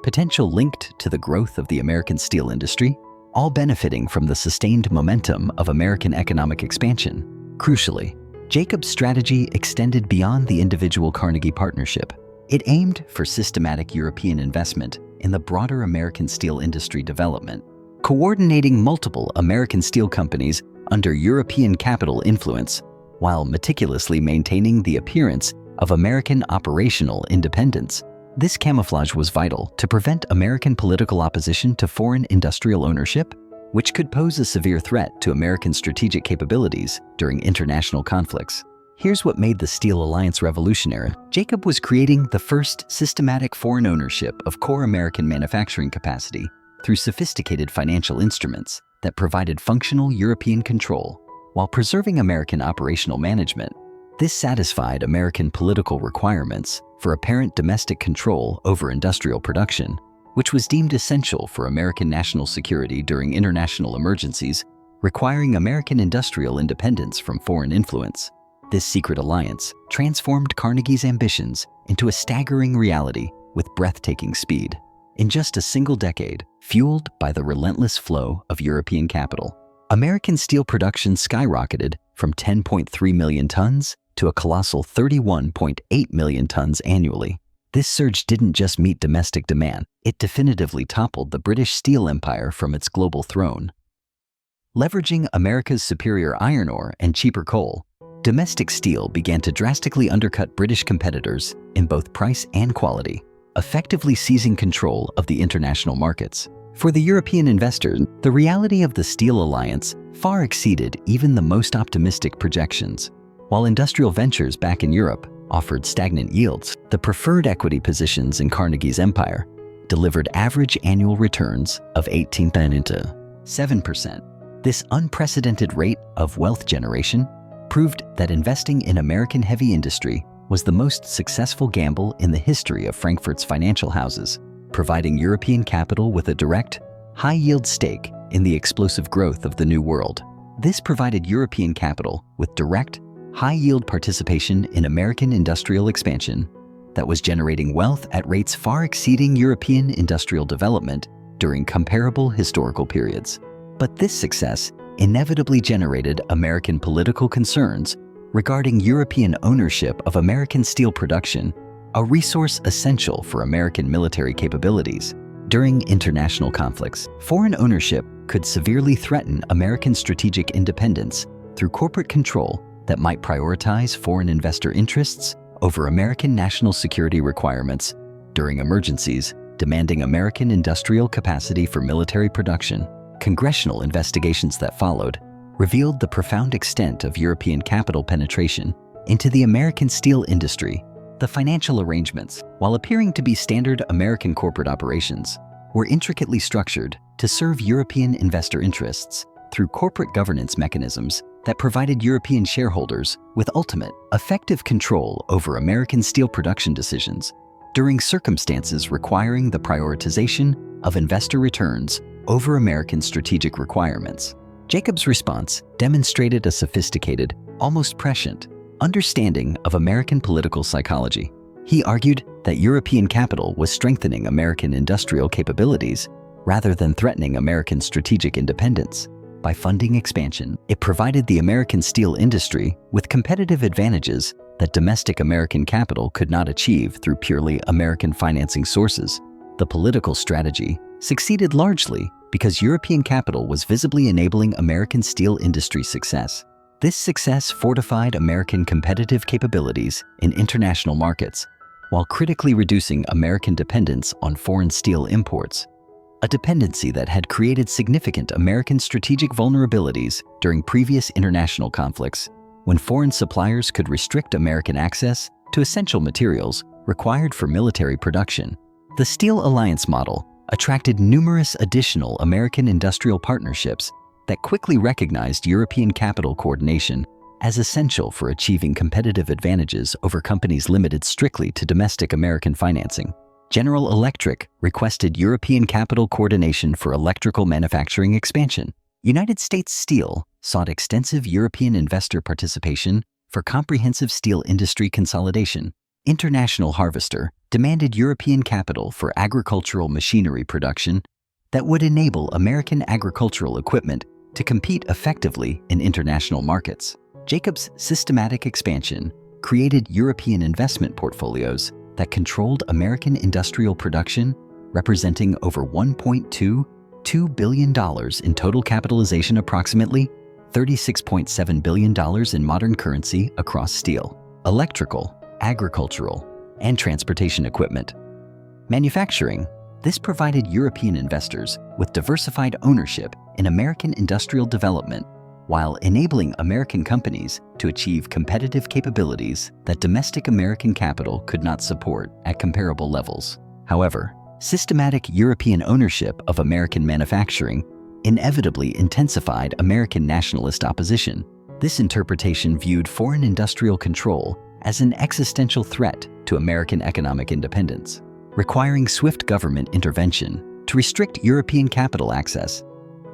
potential linked to the growth of the American steel industry, all benefiting from the sustained momentum of American economic expansion. Crucially, Jacob's strategy extended beyond the individual Carnegie partnership. It aimed for systematic European investment in the broader American steel industry development, coordinating multiple American steel companies under European capital influence while meticulously maintaining the appearance of American operational independence. This camouflage was vital to prevent American political opposition to foreign industrial ownership, which could pose a severe threat to American strategic capabilities during international conflicts. Here's what made the Steel Alliance revolutionary. Jacob was creating the first systematic foreign ownership of core American manufacturing capacity through sophisticated financial instruments that provided functional European control while preserving American operational management. This satisfied American political requirements for apparent domestic control over industrial production, which was deemed essential for American national security during international emergencies, requiring American industrial independence from foreign influence. This secret alliance transformed Carnegie's ambitions into a staggering reality with breathtaking speed. In just a single decade, fueled by the relentless flow of European capital, American steel production skyrocketed from 10.3 million tons to a colossal 31.8 million tons annually. This surge didn't just meet domestic demand, it definitively toppled the British steel empire from its global throne. Leveraging America's superior iron ore and cheaper coal, domestic steel began to drastically undercut British competitors in both price and quality, effectively seizing control of the international markets. For the European investors, the reality of the Steel Alliance far exceeded even the most optimistic projections. While industrial ventures back in Europe offered stagnant yields, the preferred equity positions in Carnegie's empire delivered average annual returns of 18.7%. This unprecedented rate of wealth generation proved that investing in American heavy industry was the most successful gamble in the history of Frankfurt's financial houses, providing European capital with a direct, high-yield stake in the explosive growth of the New World. This provided European capital with direct, high-yield participation in American industrial expansion that was generating wealth at rates far exceeding European industrial development during comparable historical periods. But this success inevitably generated American political concerns regarding European ownership of American steel production, a resource essential for American military capabilities. During international conflicts, foreign ownership could severely threaten American strategic independence through corporate control that might prioritize foreign investor interests over American national security requirements during emergencies, demanding American industrial capacity for military production. Congressional investigations that followed revealed the profound extent of European capital penetration into the American steel industry. The financial arrangements, while appearing to be standard American corporate operations, were intricately structured to serve European investor interests through corporate governance mechanisms that provided European shareholders with ultimate, effective control over American steel production decisions during circumstances requiring the prioritization of investor returns over American strategic requirements. Jacob's response demonstrated a sophisticated, almost prescient, understanding of American political psychology. He argued that European capital was strengthening American industrial capabilities rather than threatening American strategic independence. By funding expansion, it provided the American steel industry with competitive advantages that domestic American capital could not achieve through purely American financing sources. The political strategy succeeded largely because European capital was visibly enabling American steel industry success. This success fortified American competitive capabilities in international markets, while critically reducing American dependence on foreign steel imports, a dependency that had created significant American strategic vulnerabilities during previous international conflicts, when foreign suppliers could restrict American access to essential materials required for military production. The Steel Alliance model attracted numerous additional American industrial partnerships that quickly recognized European capital coordination as essential for achieving competitive advantages over companies limited strictly to domestic American financing. General Electric requested European capital coordination for electrical manufacturing expansion. United States Steel sought extensive European investor participation for comprehensive steel industry consolidation. International Harvester demanded European capital for agricultural machinery production that would enable American agricultural equipment to compete effectively in international markets. Jacob's systematic expansion created European investment portfolios that controlled American industrial production, representing over $1.22 billion in total capitalization, approximately $36.7 billion in modern currency across steel, electrical, agricultural, and transportation equipment. Manufacturing. This provided European investors with diversified ownership in American industrial development, while enabling American companies to achieve competitive capabilities that domestic American capital could not support at comparable levels. However, systematic European ownership of American manufacturing inevitably intensified American nationalist opposition. This interpretation viewed foreign industrial control as an existential threat to American economic independence, requiring swift government intervention to restrict European capital access.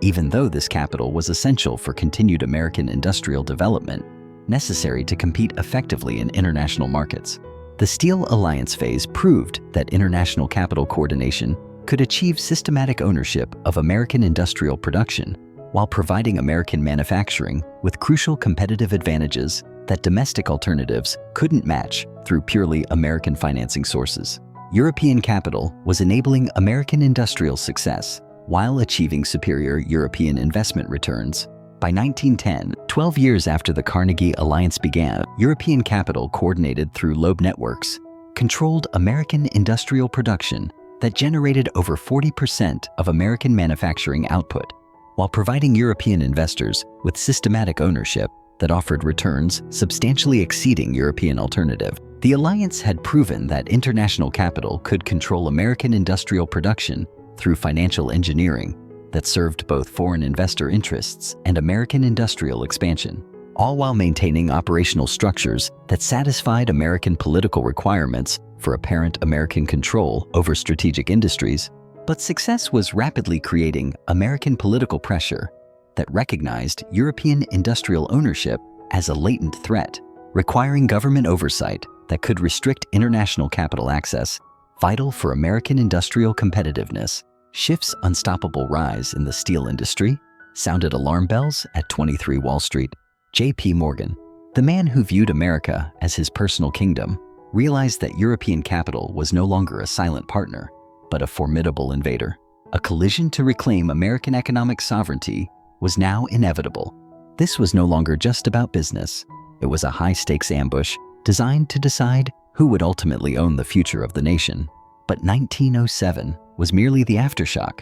Even though this capital was essential for continued American industrial development, necessary to compete effectively in international markets. The Steel Alliance phase proved that international capital coordination could achieve systematic ownership of American industrial production while providing American manufacturing with crucial competitive advantages that domestic alternatives couldn't match through purely American financing sources. European capital was enabling American industrial success while achieving superior European investment returns. By 1910, 12 years after the Carnegie Alliance began, European capital coordinated through Loeb networks controlled American industrial production that generated over 40% of American manufacturing output, while providing European investors with systematic ownership that offered returns substantially exceeding European alternative. The alliance had proven that international capital could control American industrial production through financial engineering that served both foreign investor interests and American industrial expansion, all while maintaining operational structures that satisfied American political requirements for apparent American control over strategic industries. But success was rapidly creating American political pressure that recognized European industrial ownership as a latent threat, requiring government oversight that could restrict international capital access, vital for American industrial competitiveness. Schiff's unstoppable rise in the steel industry sounded alarm bells at 23 Wall Street. J.P. Morgan, the man who viewed America as his personal kingdom, realized that European capital was no longer a silent partner, but a formidable invader. A collision to reclaim American economic sovereignty was now inevitable. This was no longer just about business. It was a high-stakes ambush designed to decide who would ultimately own the future of the nation. But 1907 was merely the aftershock.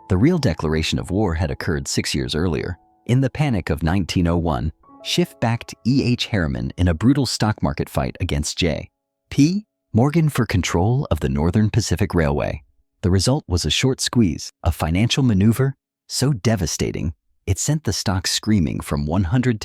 The real declaration of war had occurred 6 years earlier. In the panic of 1901, Schiff backed E.H. Harriman in a brutal stock market fight against J.P. Morgan for control of the Northern Pacific Railway. The result was a short squeeze, a financial maneuver so devastating it sent the stock screaming from $110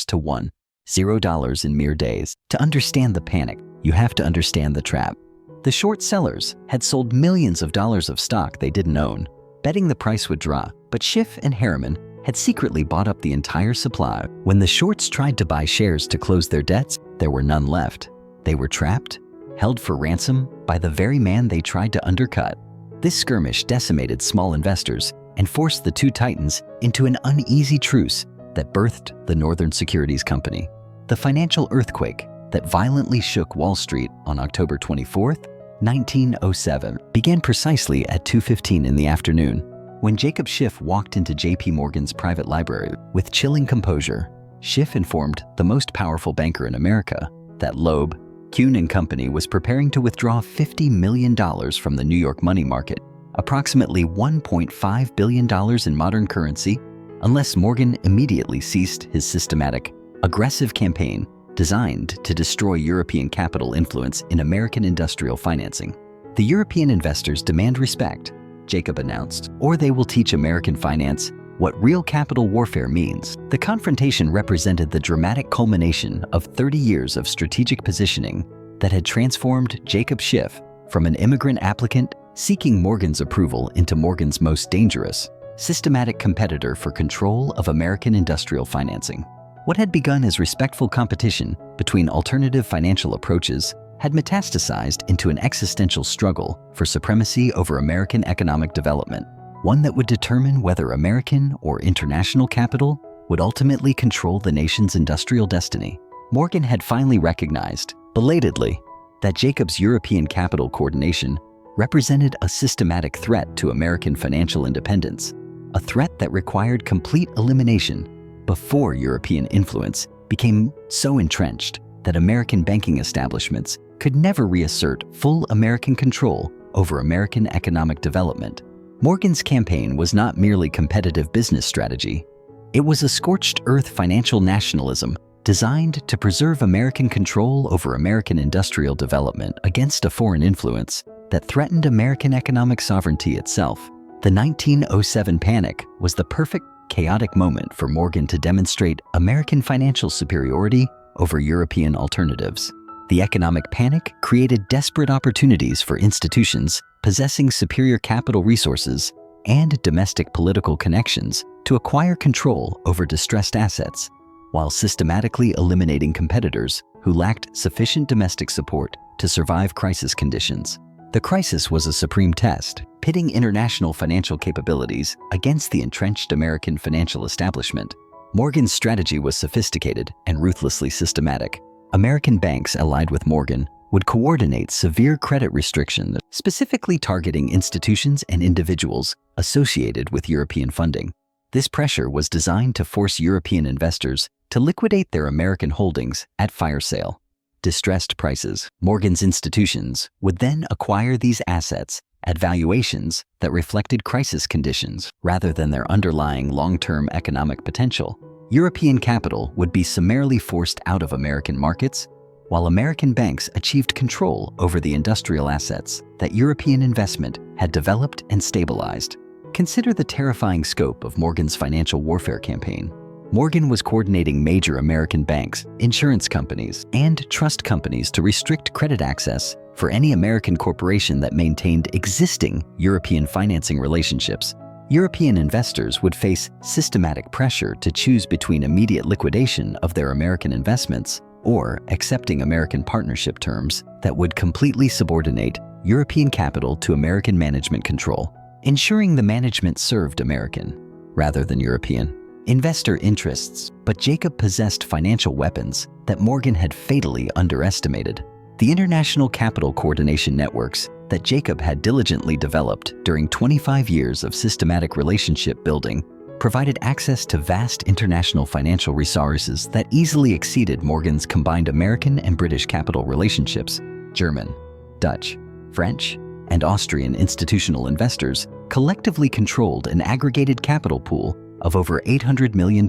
to $10 in mere days. To understand the panic, you have to understand the trap. The short sellers had sold millions of dollars of stock they didn't own, betting the price would drop, but Schiff and Harriman had secretly bought up the entire supply. When the shorts tried to buy shares to close their debts, there were none left. They were trapped, held for ransom by the very man they tried to undercut. This skirmish decimated small investors and forced the two titans into an uneasy truce that birthed the Northern Securities Company. The financial earthquake that violently shook Wall Street on October 24, 1907, began precisely at 2:15 in the afternoon, when Jacob Schiff walked into J.P. Morgan's private library. With chilling composure, Schiff informed the most powerful banker in America that Loeb, Kuhn and Company was preparing to withdraw $50 million from the New York money market, approximately $1.5 billion in modern currency, unless Morgan immediately ceased his systematic, aggressive campaign designed to destroy European capital influence in American industrial financing. The European investors demand respect, Jacob announced, or they will teach American finance what real capital warfare means. The confrontation represented the dramatic culmination of 30 years of strategic positioning that had transformed Jacob Schiff from an immigrant applicant seeking Morgan's approval into Morgan's most dangerous, systematic competitor for control of American industrial financing. What had begun as respectful competition between alternative financial approaches had metastasized into an existential struggle for supremacy over American economic development, one that would determine whether American or international capital would ultimately control the nation's industrial destiny. Morgan had finally recognized, belatedly, that Jacob's European capital coordination represented a systematic threat to American financial independence, a threat that required complete elimination before European influence became so entrenched that American banking establishments could never reassert full American control over American economic development. Morgan's campaign was not merely competitive business strategy. It was a scorched earth financial nationalism designed to preserve American control over American industrial development against a foreign influence that threatened American economic sovereignty itself. The 1907 panic was the perfect chaotic moment for Morgan to demonstrate American financial superiority over European alternatives. The economic panic created desperate opportunities for institutions possessing superior capital resources and domestic political connections to acquire control over distressed assets, while systematically eliminating competitors who lacked sufficient domestic support to survive crisis conditions. The crisis was a supreme test, pitting international financial capabilities against the entrenched American financial establishment. Morgan's strategy was sophisticated and ruthlessly systematic. American banks allied with Morgan would coordinate severe credit restrictions, specifically targeting institutions and individuals associated with European funding. This pressure was designed to force European investors to liquidate their American holdings at fire sale. Distressed prices. Morgan's institutions would then acquire these assets at valuations that reflected crisis conditions rather than their underlying long-term economic potential. European capital would be summarily forced out of American markets, while American banks achieved control over the industrial assets that European investment had developed and stabilized. Consider the terrifying scope of Morgan's financial warfare campaign. Morgan was coordinating major American banks, insurance companies, and trust companies to restrict credit access for any American corporation that maintained existing European financing relationships. European investors would face systematic pressure to choose between immediate liquidation of their American investments or accepting American partnership terms that would completely subordinate European capital to American management control, ensuring the management served American rather than European investor interests. But Jacob possessed financial weapons that Morgan had fatally underestimated. The international capital coordination networks that Jacob had diligently developed during 25 years of systematic relationship building provided access to vast international financial resources that easily exceeded Morgan's combined American and British capital relationships. German, Dutch, French, and Austrian institutional investors collectively controlled an aggregated capital pool of over $800 million,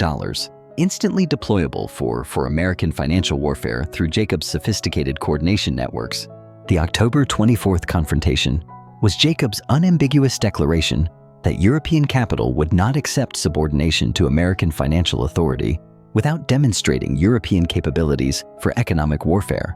instantly deployable for American financial warfare through Jacob's sophisticated coordination networks. The October 24th confrontation was Jacob's unambiguous declaration that European capital would not accept subordination to American financial authority without demonstrating European capabilities for economic warfare,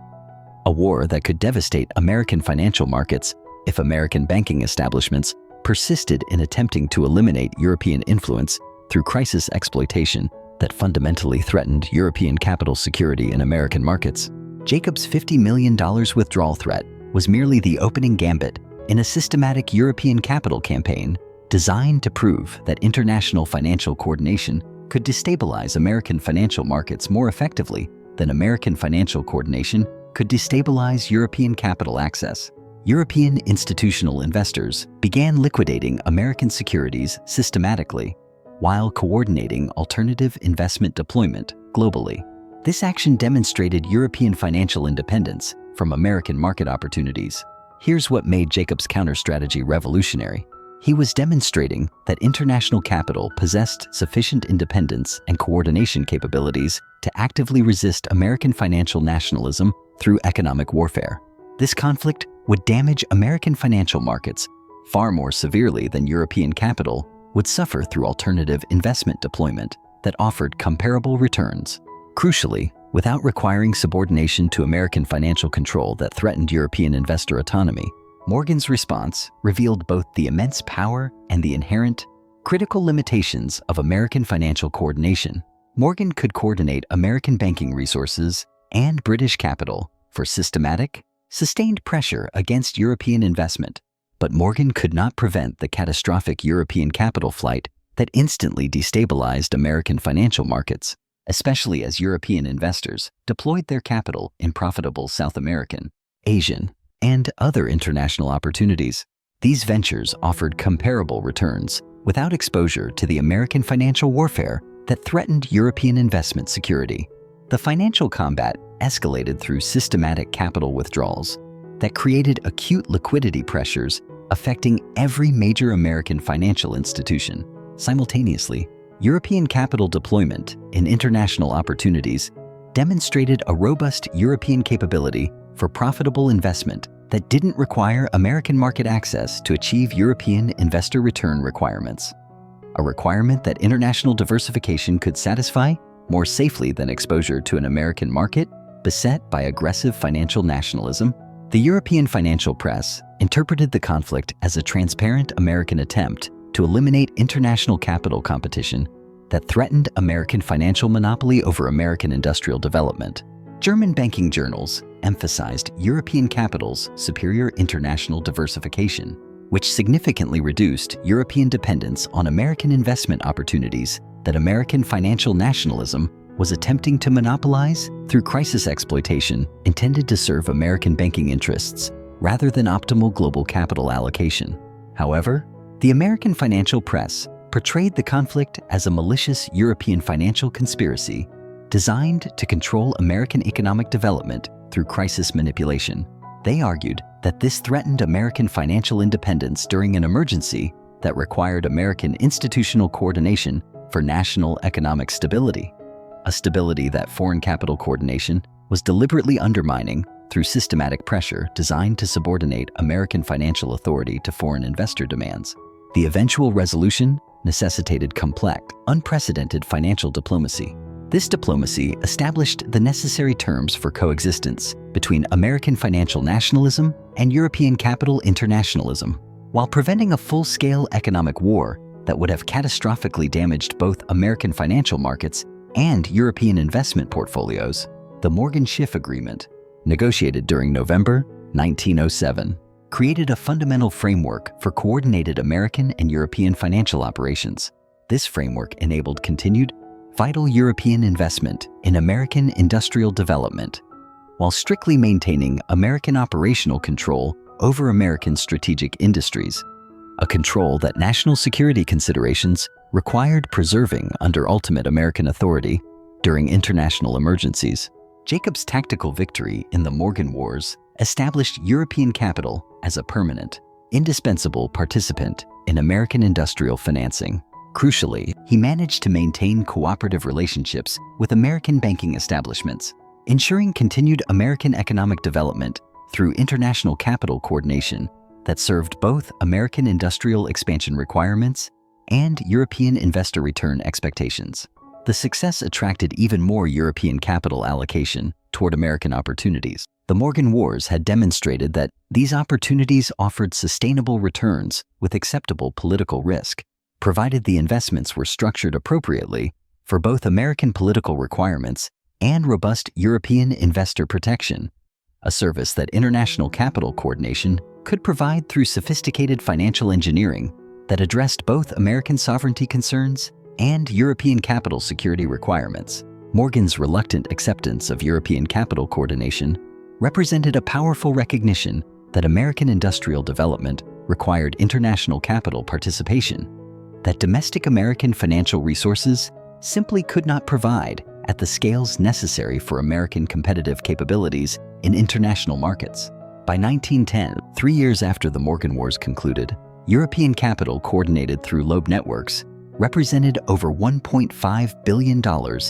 a war that could devastate American financial markets if American banking establishments persisted in attempting to eliminate European influence through crisis exploitation that fundamentally threatened European capital security in American markets. Jacob's $50 million withdrawal threat was merely the opening gambit in a systematic European capital campaign designed to prove that international financial coordination could destabilize American financial markets more effectively than American financial coordination could destabilize European capital access. European institutional investors began liquidating American securities systematically while coordinating alternative investment deployment globally. This action demonstrated European financial independence from American market opportunities. Here's what made Jacob's counter-strategy revolutionary. He was demonstrating that international capital possessed sufficient independence and coordination capabilities to actively resist American financial nationalism through economic warfare. This conflict would damage American financial markets far more severely than European capital would suffer through alternative investment deployment that offered comparable returns. Crucially, without requiring subordination to American financial control that threatened European investor autonomy, Morgan's response revealed both the immense power and the inherent, critical limitations of American financial coordination. Morgan could coordinate American banking resources and British capital for systematic, sustained pressure against European investment, but Morgan could not prevent the catastrophic European capital flight that instantly destabilized American financial markets, especially as European investors deployed their capital in profitable South American, Asian, and other international opportunities. These ventures offered comparable returns without exposure to the American financial warfare that threatened European investment security. The financial combat escalated through systematic capital withdrawals that created acute liquidity pressures affecting every major American financial institution. Simultaneously, European capital deployment in international opportunities demonstrated a robust European capability for profitable investment that didn't require American market access to achieve European investor return requirements. A requirement that international diversification could satisfy more safely than exposure to an American market beset by aggressive financial nationalism. The European financial press interpreted the conflict as a transparent American attempt to eliminate international capital competition that threatened American financial monopoly over American industrial development. German banking journals emphasized European capital's superior international diversification, which significantly reduced European dependence on American investment opportunities that American financial nationalism was attempting to monopolize through crisis exploitation intended to serve American banking interests rather than optimal global capital allocation. However, the American financial press portrayed the conflict as a malicious European financial conspiracy designed to control American economic development through crisis manipulation. They argued that this threatened American financial independence during an emergency that required American institutional coordination for national economic stability, a stability that foreign capital coordination was deliberately undermining through systematic pressure designed to subordinate American financial authority to foreign investor demands. The eventual resolution necessitated complex, unprecedented financial diplomacy. This diplomacy established the necessary terms for coexistence between American financial nationalism and European capital internationalism, while preventing a full-scale economic war that would have catastrophically damaged both American financial markets and European investment portfolios. The Morgan-Schiff Agreement, negotiated during November 1907, created a fundamental framework for coordinated American and European financial operations. This framework enabled continued, vital European investment in American industrial development, while strictly maintaining American operational control over American strategic industries, a control that national security considerations required preserving under ultimate American authority during international emergencies. Jacob's tactical victory in the Morgan Wars established European capital as a permanent, indispensable participant in American industrial financing. Crucially, he managed to maintain cooperative relationships with American banking establishments, ensuring continued American economic development through international capital coordination that served both American industrial expansion requirements and European investor return expectations. The success attracted even more European capital allocation toward American opportunities. The Morgan Wars had demonstrated that these opportunities offered sustainable returns with acceptable political risk, provided the investments were structured appropriately for both American political requirements and robust European investor protection, a service that international capital coordination could provide through sophisticated financial engineering that addressed both American sovereignty concerns and European capital security requirements. Morgan's reluctant acceptance of European capital coordination represented a powerful recognition that American industrial development required international capital participation that domestic American financial resources simply could not provide at the scales necessary for American competitive capabilities in international markets. By 1910, 3 years after the Morgan Wars concluded, European capital coordinated through Loeb networks represented over $1.5 billion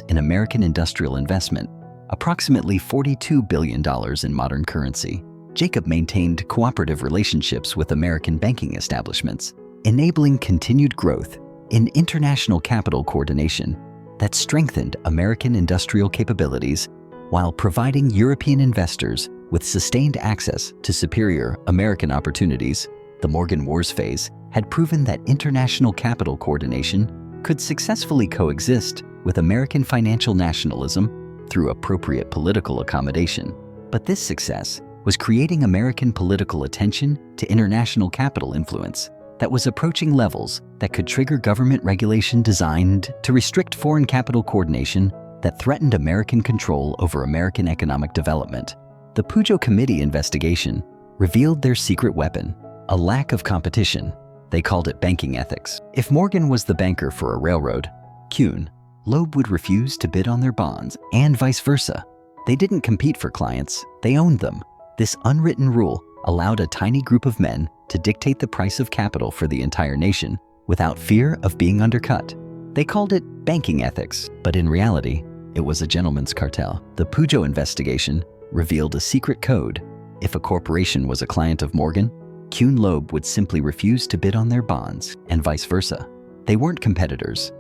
in American industrial investment, approximately $42 billion in modern currency. Jacob maintained cooperative relationships with American banking establishments, enabling continued growth in international capital coordination that strengthened American industrial capabilities while providing European investors with sustained access to superior American opportunities. The Morgan Wars phase had proven that international capital coordination could successfully coexist with American financial nationalism through appropriate political accommodation. But this success was creating American political attention to international capital influence that was approaching levels that could trigger government regulation designed to restrict foreign capital coordination that threatened American control over American economic development. The Pujo Committee investigation revealed their secret weapon, a lack of competition. They called it banking ethics. If Morgan was the banker for a railroad, Kuhn, Loeb would refuse to bid on their bonds, and vice versa. They didn't compete for clients, they owned them. This unwritten rule allowed a tiny group of men to dictate the price of capital for the entire nation without fear of being undercut. They called it banking ethics, but in reality, It was a gentleman's cartel. The Pujo investigation revealed a secret code. If a corporation was a client of Morgan, Kuhn Loeb would simply refuse to bid on their bonds, and vice versa. They weren't competitors.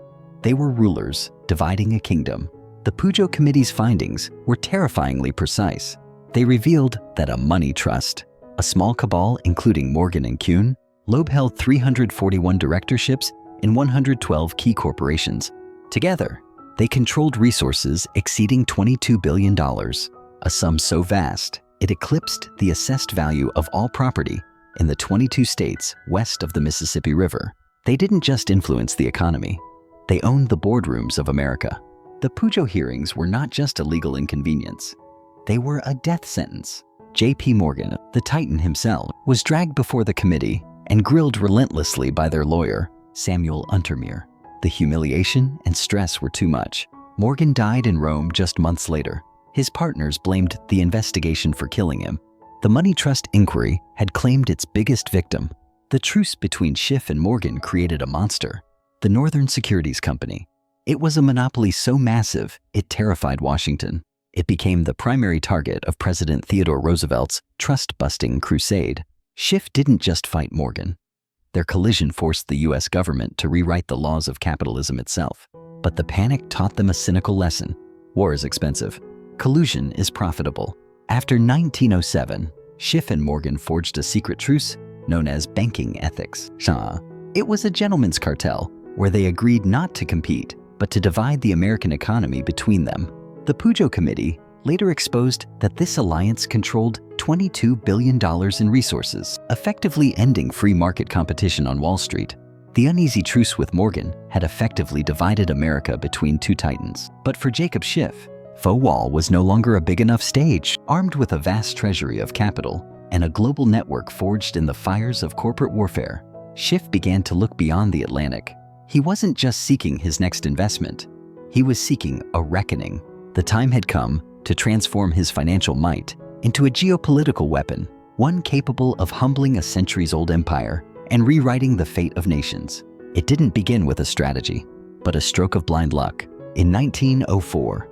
They were rulers, dividing a kingdom. The Pujo Committee's findings were terrifyingly precise. They revealed that a money trust, a small cabal including Morgan and Kuhn, Loeb held 341 directorships in 112 key corporations. Together, they controlled resources exceeding $22 billion, a sum so vast it eclipsed the assessed value of all property in the 22 states west of the Mississippi River. They didn't just influence the economy. They owned the boardrooms of America. The Pujo hearings were not just a legal inconvenience. They were a death sentence. J.P. Morgan, the titan himself, was dragged before the committee and grilled relentlessly by their lawyer, Samuel Untermeyer. The humiliation and stress were too much. Morgan died in Rome just months later. His partners blamed the investigation for killing him. The money trust inquiry had claimed its biggest victim. The truce between Schiff and Morgan created a monster, the Northern Securities Company. It was a monopoly so massive, it terrified Washington. It became the primary target of President Theodore Roosevelt's trust-busting crusade. Schiff didn't just fight Morgan. Their collision forced the U.S. government to rewrite the laws of capitalism itself. But the panic taught them a cynical lesson. War is expensive. Collusion is profitable. After 1907, Schiff and Morgan forged a secret truce known as banking ethics. It was a gentleman's cartel where they agreed not to compete, but to divide the American economy between them. The Pujo Committee later exposed that this alliance controlled $22 billion in resources, effectively ending free market competition on Wall Street. The uneasy truce with Morgan had effectively divided America between two titans. But for Jacob Schiff, Faux Wall was no longer a big enough stage. Armed with a vast treasury of capital and a global network forged in the fires of corporate warfare, Schiff began to look beyond the Atlantic. He wasn't just seeking his next investment. He was seeking a reckoning. The time had come to transform his financial might into a geopolitical weapon, one capable of humbling a centuries-old empire and rewriting the fate of nations. It didn't begin with a strategy, but a stroke of blind luck. In 1904,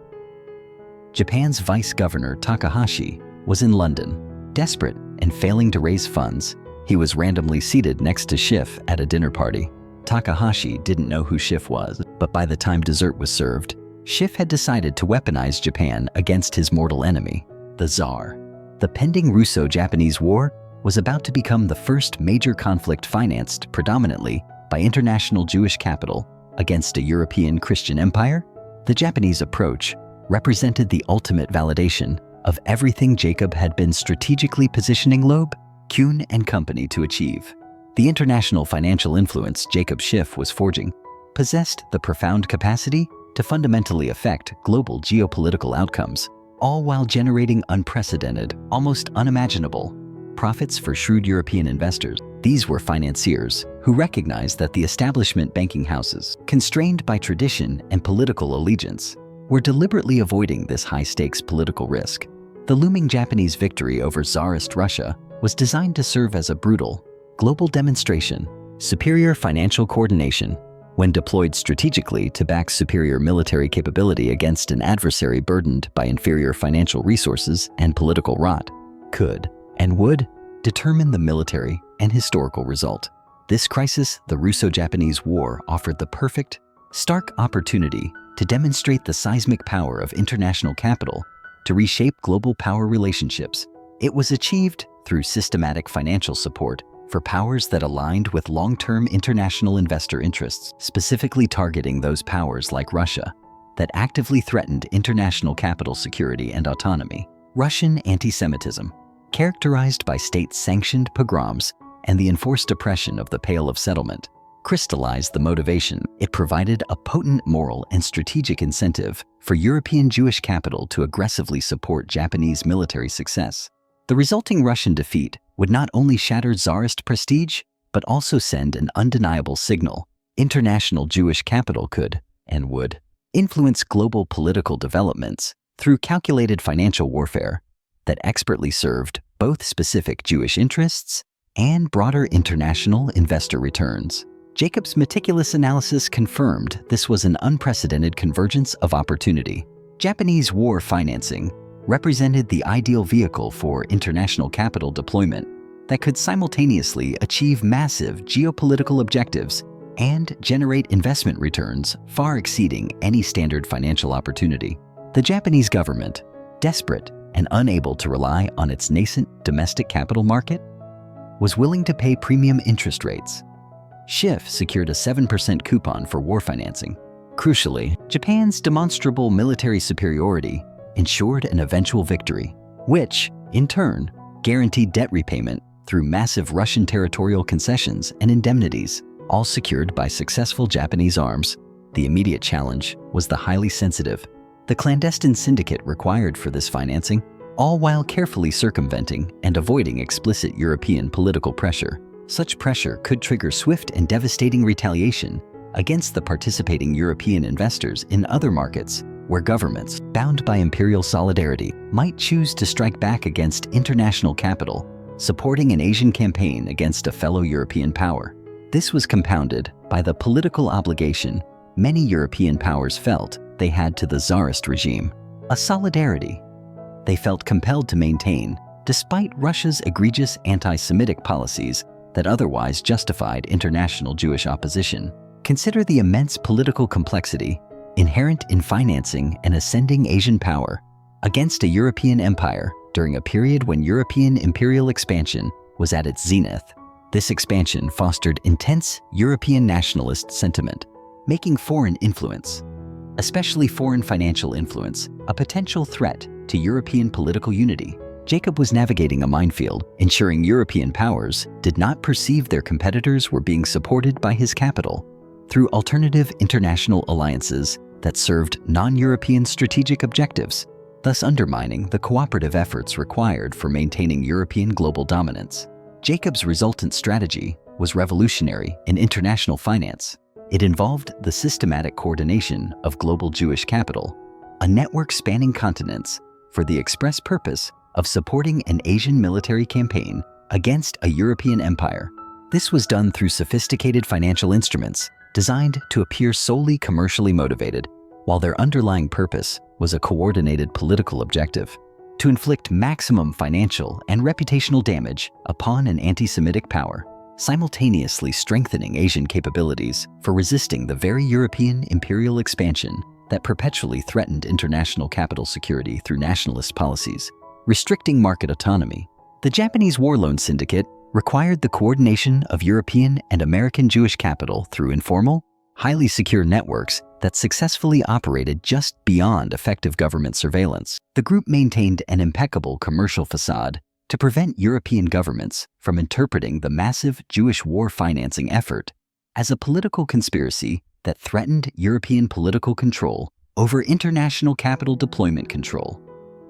Japan's vice governor Takahashi was in London. Desperate and failing to raise funds, he was randomly seated next to Schiff at a dinner party. Takahashi didn't know who Schiff was, but by the time dessert was served, Schiff had decided to weaponize Japan against his mortal enemy, the Tsar. The pending Russo-Japanese War was about to become the first major conflict financed predominantly by international Jewish capital against a European Christian empire. The Japanese approach represented the ultimate validation of everything Jacob had been strategically positioning Loeb, Kuhn and company to achieve. The international financial influence Jacob Schiff was forging possessed the profound capacity to fundamentally affect global geopolitical outcomes, all while generating unprecedented, almost unimaginable profits for shrewd European investors. These were financiers who recognized that the establishment banking houses, constrained by tradition and political allegiance, were deliberately avoiding this high-stakes political risk. The looming Japanese victory over Tsarist Russia was designed to serve as a brutal, global demonstration. Superior financial coordination, when deployed strategically to back superior military capability against an adversary burdened by inferior financial resources and political rot, could and would determine the military and historical result. This crisis, the Russo-Japanese War, offered the perfect, stark opportunity to demonstrate the seismic power of international capital to reshape global power relationships. It was achieved through systematic financial support for powers that aligned with long-term international investor interests, specifically targeting those powers like Russia that actively threatened international capital security and autonomy. Russian anti-Semitism, characterized by state-sanctioned pogroms and the enforced oppression of the Pale of Settlement, crystallized the motivation. It provided a potent moral and strategic incentive for European Jewish capital to aggressively support Japanese military success. The resulting Russian defeat would not only shatter Tsarist prestige, but also send an undeniable signal. International Jewish capital could, and would, influence global political developments through calculated financial warfare that expertly served both specific Jewish interests and broader international investor returns. Jacob's meticulous analysis confirmed this was an unprecedented convergence of opportunity. Japanese war financing represented the ideal vehicle for international capital deployment that could simultaneously achieve massive geopolitical objectives and generate investment returns far exceeding any standard financial opportunity. The Japanese government, desperate and unable to rely on its nascent domestic capital market, was willing to pay premium interest rates. Schiff secured a 7% coupon for war financing. Crucially, Japan's demonstrable military superiority ensured an eventual victory, which, in turn, guaranteed debt repayment through massive Russian territorial concessions and indemnities, all secured by successful Japanese arms. The immediate challenge was the highly sensitive, the clandestine syndicate required for this financing, all while carefully circumventing and avoiding explicit European political pressure. Such pressure could trigger swift and devastating retaliation against the participating European investors in other markets, where governments, bound by imperial solidarity, might choose to strike back against international capital, supporting an Asian campaign against a fellow European power. This was compounded by the political obligation many European powers felt they had to the Tsarist regime, a solidarity they felt compelled to maintain despite Russia's egregious anti-Semitic policies that otherwise justified international Jewish opposition. Consider the immense political complexity inherent in financing an ascending Asian power against a European empire during a period when European imperial expansion was at its zenith. This expansion fostered intense European nationalist sentiment, making foreign influence, especially foreign financial influence, a potential threat to European political unity. Jacob was navigating a minefield, ensuring European powers did not perceive their competitors were being supported by his capital through alternative international alliances that served non-European strategic objectives, thus undermining the cooperative efforts required for maintaining European global dominance. Jacob's resultant strategy was revolutionary in international finance. It involved the systematic coordination of global Jewish capital, a network spanning continents, for the express purpose of supporting an Asian military campaign against a European empire. This was done through sophisticated financial instruments designed to appear solely commercially motivated, while their underlying purpose was a coordinated political objective: to inflict maximum financial and reputational damage upon an anti-Semitic power, simultaneously strengthening Asian capabilities for resisting the very European imperial expansion that perpetually threatened international capital security through nationalist policies. Restricting market autonomy. The Japanese war loan syndicate required the coordination of European and American Jewish capital through informal, highly secure networks that successfully operated just beyond effective government surveillance. The group maintained an impeccable commercial facade to prevent European governments from interpreting the massive Jewish war financing effort as a political conspiracy that threatened European political control over international capital deployment control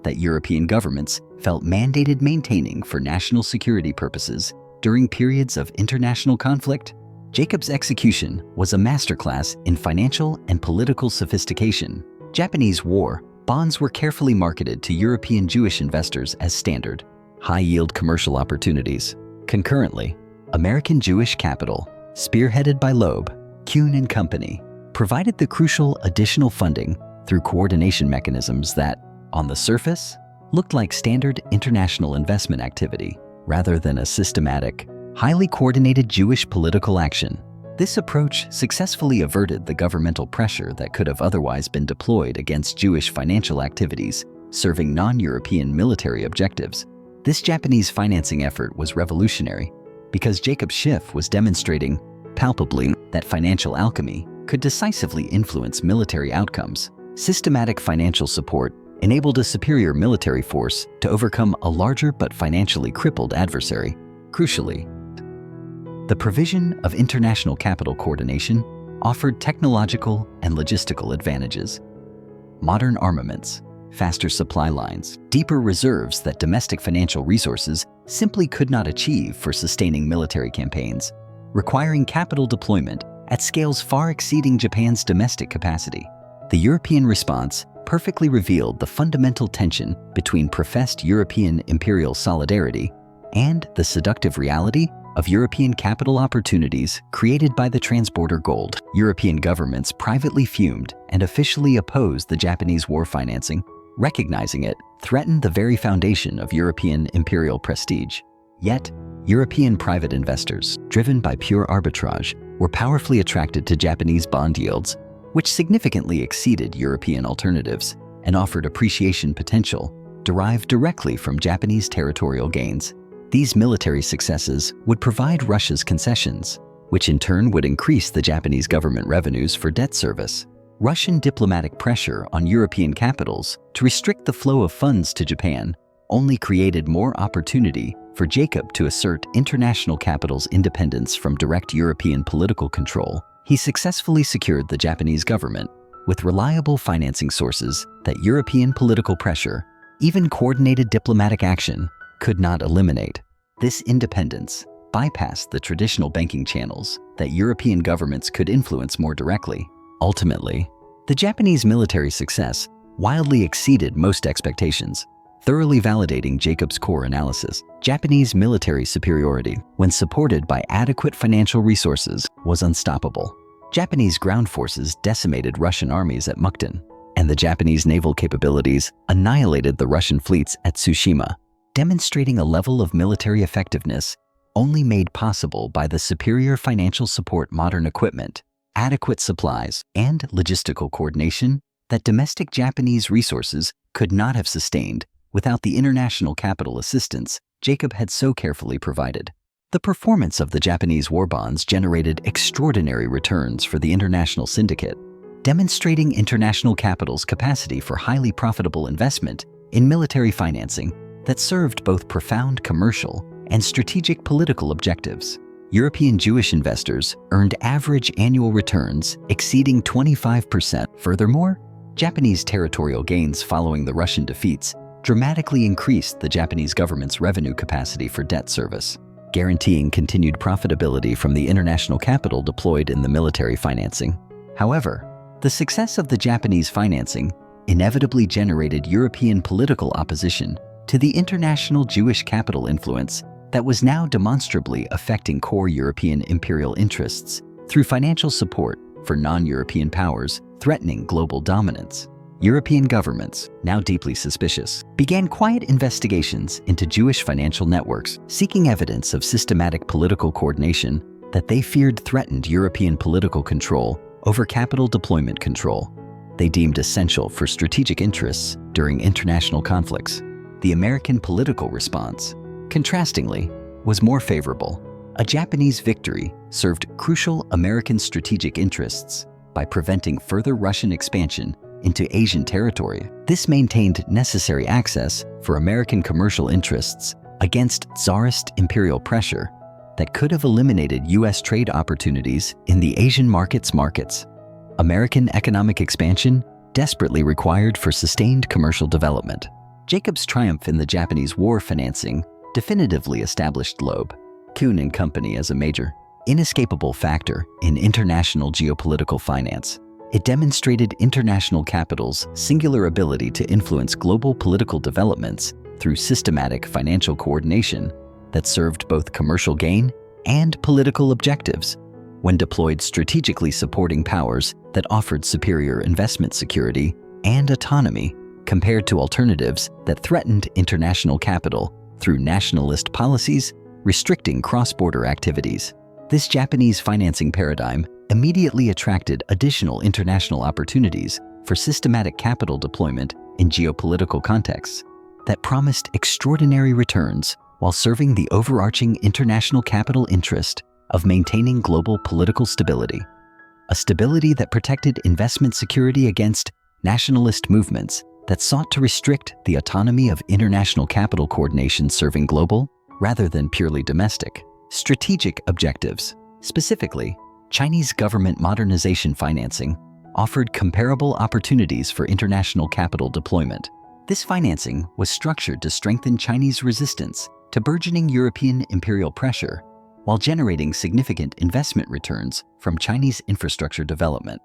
that European governments felt mandated maintaining for national security purposes during periods of international conflict. Jacob's execution was a masterclass in financial and political sophistication. Japanese war bonds were carefully marketed to European Jewish investors as standard, high-yield commercial opportunities. Concurrently, American Jewish capital, spearheaded by Loeb, Kuhn and Company, provided the crucial additional funding through coordination mechanisms that, on the surface, looked like standard international investment activity rather than a systematic, highly coordinated Jewish political action. This approach successfully averted the governmental pressure that could have otherwise been deployed against Jewish financial activities serving non-European military objectives. This Japanese financing effort was revolutionary because Jacob Schiff was demonstrating palpably that financial alchemy could decisively influence military outcomes. Systematic financial support enabled a superior military force to overcome a larger but financially crippled adversary. Crucially, the provision of international capital coordination offered technological and logistical advantages. Modern armaments, faster supply lines, deeper reserves that domestic financial resources simply could not achieve for sustaining military campaigns, requiring capital deployment at scales far exceeding Japan's domestic capacity. The European response perfectly revealed the fundamental tension between professed European imperial solidarity and the seductive reality of European capital opportunities created by the transborder gold. European governments privately fumed and officially opposed the Japanese war financing, recognizing it threatened the very foundation of European imperial prestige. Yet, European private investors, driven by pure arbitrage, were powerfully attracted to Japanese bond yields, which significantly exceeded European alternatives and offered appreciation potential derived directly from Japanese territorial gains. These military successes would provide Russia's concessions, which in turn would increase the Japanese government revenues for debt service. Russian diplomatic pressure on European capitals to restrict the flow of funds to Japan only created more opportunity for Jacob to assert international capital's independence from direct European political control. He successfully secured the Japanese government with reliable financing sources that European political pressure, even coordinated diplomatic action, could not eliminate. This independence bypassed the traditional banking channels that European governments could influence more directly. Ultimately, the Japanese military success wildly exceeded most expectations, thoroughly validating Jacob's core analysis. Japanese military superiority, when supported by adequate financial resources, was unstoppable. Japanese ground forces decimated Russian armies at Mukden, and the Japanese naval capabilities annihilated the Russian fleets at Tsushima, demonstrating a level of military effectiveness only made possible by the superior financial support, modern equipment, adequate supplies, and logistical coordination that domestic Japanese resources could not have sustained without the international capital assistance Jacob had so carefully provided. The performance of the Japanese war bonds generated extraordinary returns for the international syndicate, demonstrating international capital's capacity for highly profitable investment in military financing that served both profound commercial and strategic political objectives. European Jewish investors earned average annual returns exceeding 25%. Furthermore, Japanese territorial gains following the Russian defeats dramatically increased the Japanese government's revenue capacity for debt service, guaranteeing continued profitability from the international capital deployed in the military financing. However, the success of the Japanese financing inevitably generated European political opposition to the international Jewish capital influence that was now demonstrably affecting core European imperial interests through financial support for non-European powers threatening global dominance. European governments, now deeply suspicious, began quiet investigations into Jewish financial networks, seeking evidence of systematic political coordination that they feared threatened European political control over capital deployment control. They deemed essential for strategic interests during international conflicts. The American political response, contrastingly, was more favorable. A Japanese victory served crucial American strategic interests by preventing further Russian expansion into Asian territory. This maintained necessary access for American commercial interests against Tsarist imperial pressure that could have eliminated U.S. trade opportunities in the Asian markets. American economic expansion desperately required for sustained commercial development. Jacob's triumph in the Japanese war financing definitively established Loeb, Kuhn and Company as a major, inescapable factor in international geopolitical finance. It demonstrated international capital's singular ability to influence global political developments through systematic financial coordination that served both commercial gain and political objectives when deployed strategically, supporting powers that offered superior investment security and autonomy compared to alternatives that threatened international capital through nationalist policies restricting cross-border activities. This Japanese financing paradigm immediately attracted additional international opportunities for systematic capital deployment in geopolitical contexts that promised extraordinary returns while serving the overarching international capital interest of maintaining global political stability, a stability that protected investment security against nationalist movements that sought to restrict the autonomy of international capital coordination serving global rather than purely domestic strategic objectives. Specifically, Chinese government modernization financing offered comparable opportunities for international capital deployment. This financing was structured to strengthen Chinese resistance to burgeoning European imperial pressure while generating significant investment returns from Chinese infrastructure development.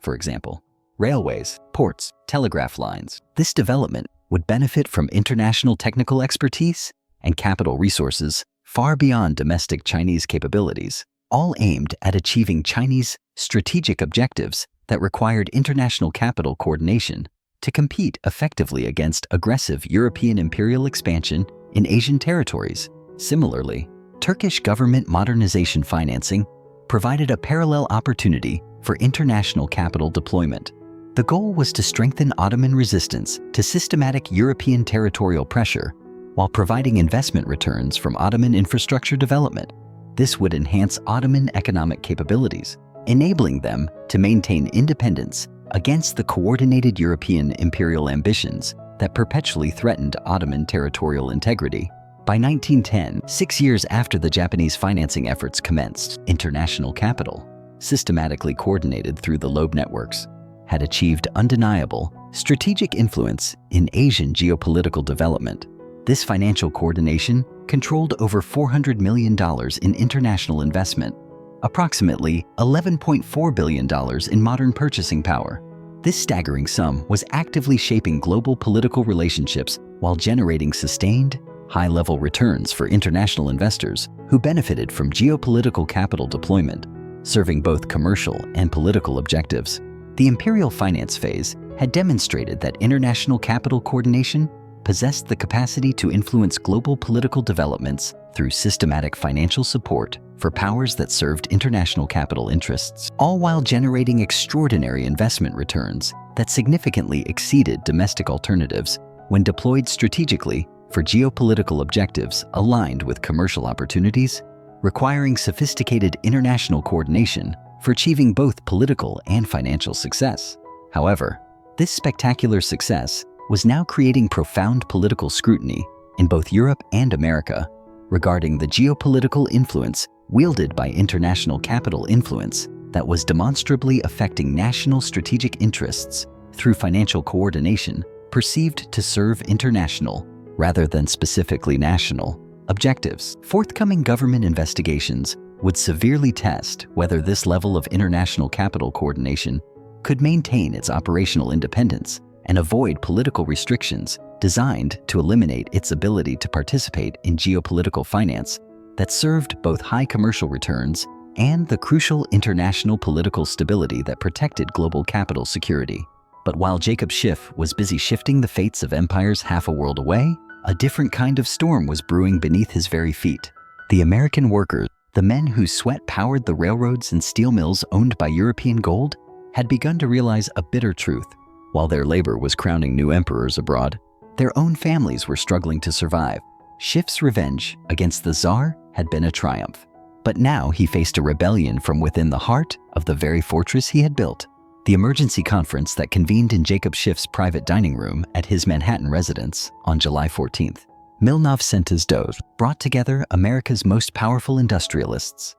For example, railways, ports, telegraph lines. This development would benefit from international technical expertise and capital resources far beyond domestic Chinese capabilities, all aimed at achieving Chinese strategic objectives that required international capital coordination to compete effectively against aggressive European imperial expansion in Asian territories. Similarly, Turkish government modernization financing provided a parallel opportunity for international capital deployment. The goal was to strengthen Ottoman resistance to systematic European territorial pressure while providing investment returns from Ottoman infrastructure development. This would enhance Ottoman economic capabilities, enabling them to maintain independence against the coordinated European imperial ambitions that perpetually threatened Ottoman territorial integrity. By 1910, 6 years after the Japanese financing efforts commenced, international capital, systematically coordinated through the Loeb networks, had achieved undeniable strategic influence in Asian geopolitical development. This financial coordination controlled over $400 million in international investment, approximately $11.4 billion in modern purchasing power. This staggering sum was actively shaping global political relationships while generating sustained, high-level returns for international investors who benefited from geopolitical capital deployment, serving both commercial and political objectives. The imperial finance phase had demonstrated that international capital coordination possessed the capacity to influence global political developments through systematic financial support for powers that served international capital interests, all while generating extraordinary investment returns that significantly exceeded domestic alternatives when deployed strategically for geopolitical objectives aligned with commercial opportunities, requiring sophisticated international coordination for achieving both political and financial success. However, this spectacular success was now creating profound political scrutiny in both Europe and America regarding the geopolitical influence wielded by international capital influence that was demonstrably affecting national strategic interests through financial coordination perceived to serve international, rather than specifically national, objectives. Forthcoming government investigations would severely test whether this level of international capital coordination could maintain its operational independence and avoid political restrictions designed to eliminate its ability to participate in geopolitical finance that served both high commercial returns and the crucial international political stability that protected global capital security. But while Jacob Schiff was busy shifting the fates of empires half a world away, a different kind of storm was brewing beneath his very feet. The American workers, the men whose sweat powered the railroads and steel mills owned by European gold, had begun to realize a bitter truth. While their labor was crowning new emperors abroad, their own families were struggling to survive. Schiff's revenge against the Tsar had been a triumph, but now he faced a rebellion from within the heart of the very fortress he had built. The emergency conference that convened in Jacob Schiff's private dining room at his Manhattan residence on July 14th, (1902) brought together America's most powerful industrialists,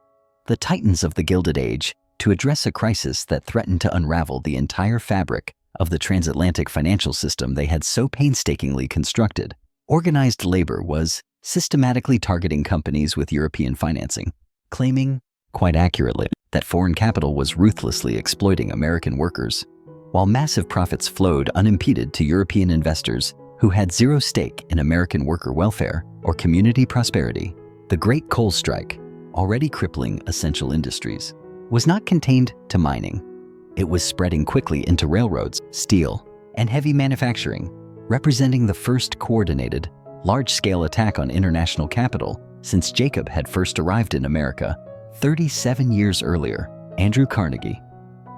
the titans of the Gilded Age, to address a crisis that threatened to unravel the entire fabric of the transatlantic financial system they had so painstakingly constructed. Organized labor was systematically targeting companies with European financing, claiming, quite accurately, that foreign capital was ruthlessly exploiting American workers, while massive profits flowed unimpeded to European investors who had zero stake in American worker welfare or community prosperity. The Great Coal Strike, already crippling essential industries, was not contained to mining. It was spreading quickly into railroads, steel, and heavy manufacturing, representing the first coordinated, large-scale attack on international capital since Jacob had first arrived in America 37 years earlier. Andrew Carnegie,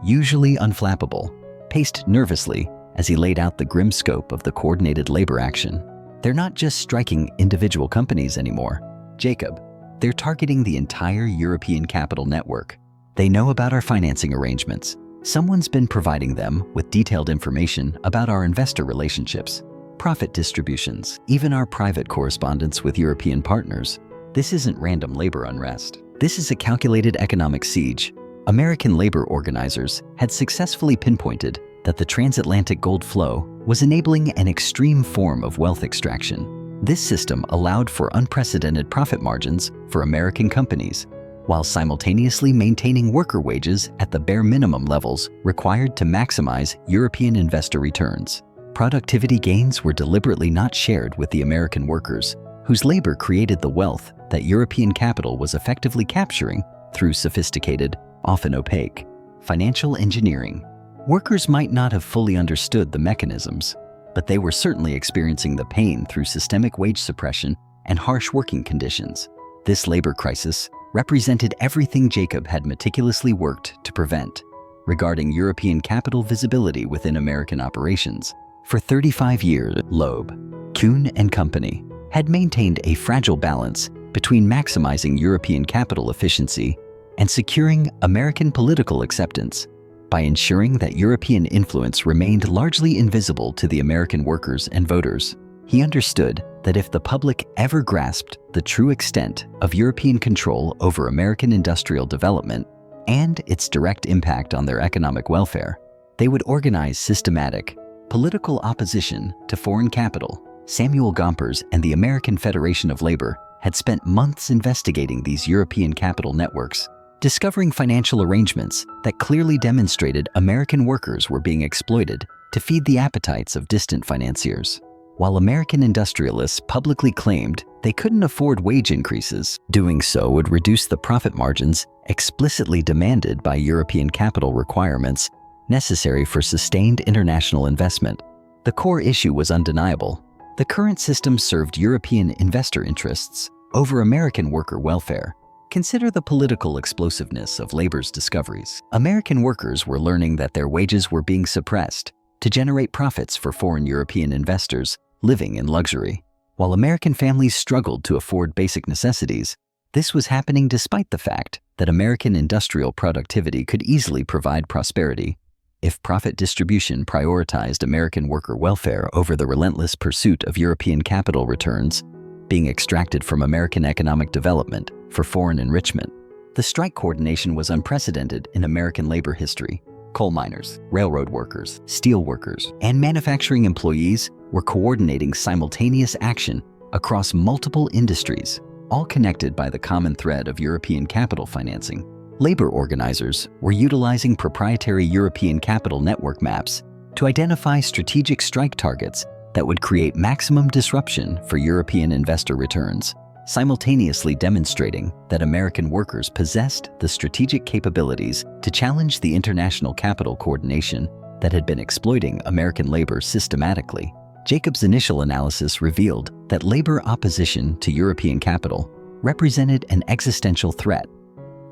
usually unflappable, paced nervously as he laid out the grim scope of the coordinated labor action. They're not just striking individual companies anymore, Jacob. They're targeting the entire European capital network. They know about our financing arrangements. Someone's been providing them with detailed information about our investor relationships, profit distributions, even our private correspondence with European partners. This isn't random labor unrest. This is a calculated economic siege. American labor organizers had successfully pinpointed that the transatlantic gold flow was enabling an extreme form of wealth extraction. This system allowed for unprecedented profit margins for American companies, while simultaneously maintaining worker wages at the bare minimum levels required to maximize European investor returns. Productivity gains were deliberately not shared with the American workers, whose labor created the wealth that European capital was effectively capturing through sophisticated, often opaque, financial engineering. Workers might not have fully understood the mechanisms, but they were certainly experiencing the pain through systemic wage suppression and harsh working conditions. This labor crisis represented everything Jacob had meticulously worked to prevent regarding European capital visibility within American operations. For 35 years, Loeb, Kuhn and Company had maintained a fragile balance between maximizing European capital efficiency and securing American political acceptance by ensuring that European influence remained largely invisible to the American workers and voters. He understood that if the public ever grasped the true extent of European control over American industrial development and its direct impact on their economic welfare, they would organize systematic political opposition to foreign capital. Samuel Gompers and the American Federation of Labor had spent months investigating these European capital networks, discovering financial arrangements that clearly demonstrated American workers were being exploited to feed the appetites of distant financiers. While American industrialists publicly claimed they couldn't afford wage increases, doing so would reduce the profit margins explicitly demanded by European capital requirements necessary for sustained international investment. The core issue was undeniable. The current system served European investor interests over American worker welfare. Consider the political explosiveness of labor's discoveries. American workers were learning that their wages were being suppressed to generate profits for foreign European investors living in luxury. While American families struggled to afford basic necessities, this was happening despite the fact that American industrial productivity could easily provide prosperity if profit distribution prioritized American worker welfare over the relentless pursuit of European capital returns being extracted from American economic development for foreign enrichment. The strike coordination was unprecedented in American labor history. Coal miners, railroad workers, steel workers, and manufacturing employees were coordinating simultaneous action across multiple industries, all connected by the common thread of European capital financing. Labor organizers were utilizing proprietary European capital network maps to identify strategic strike targets that would create maximum disruption for European investor returns, simultaneously demonstrating that American workers possessed the strategic capabilities to challenge the international capital coordination that had been exploiting American labor systematically. Jacob's initial analysis revealed that labor opposition to European capital represented an existential threat,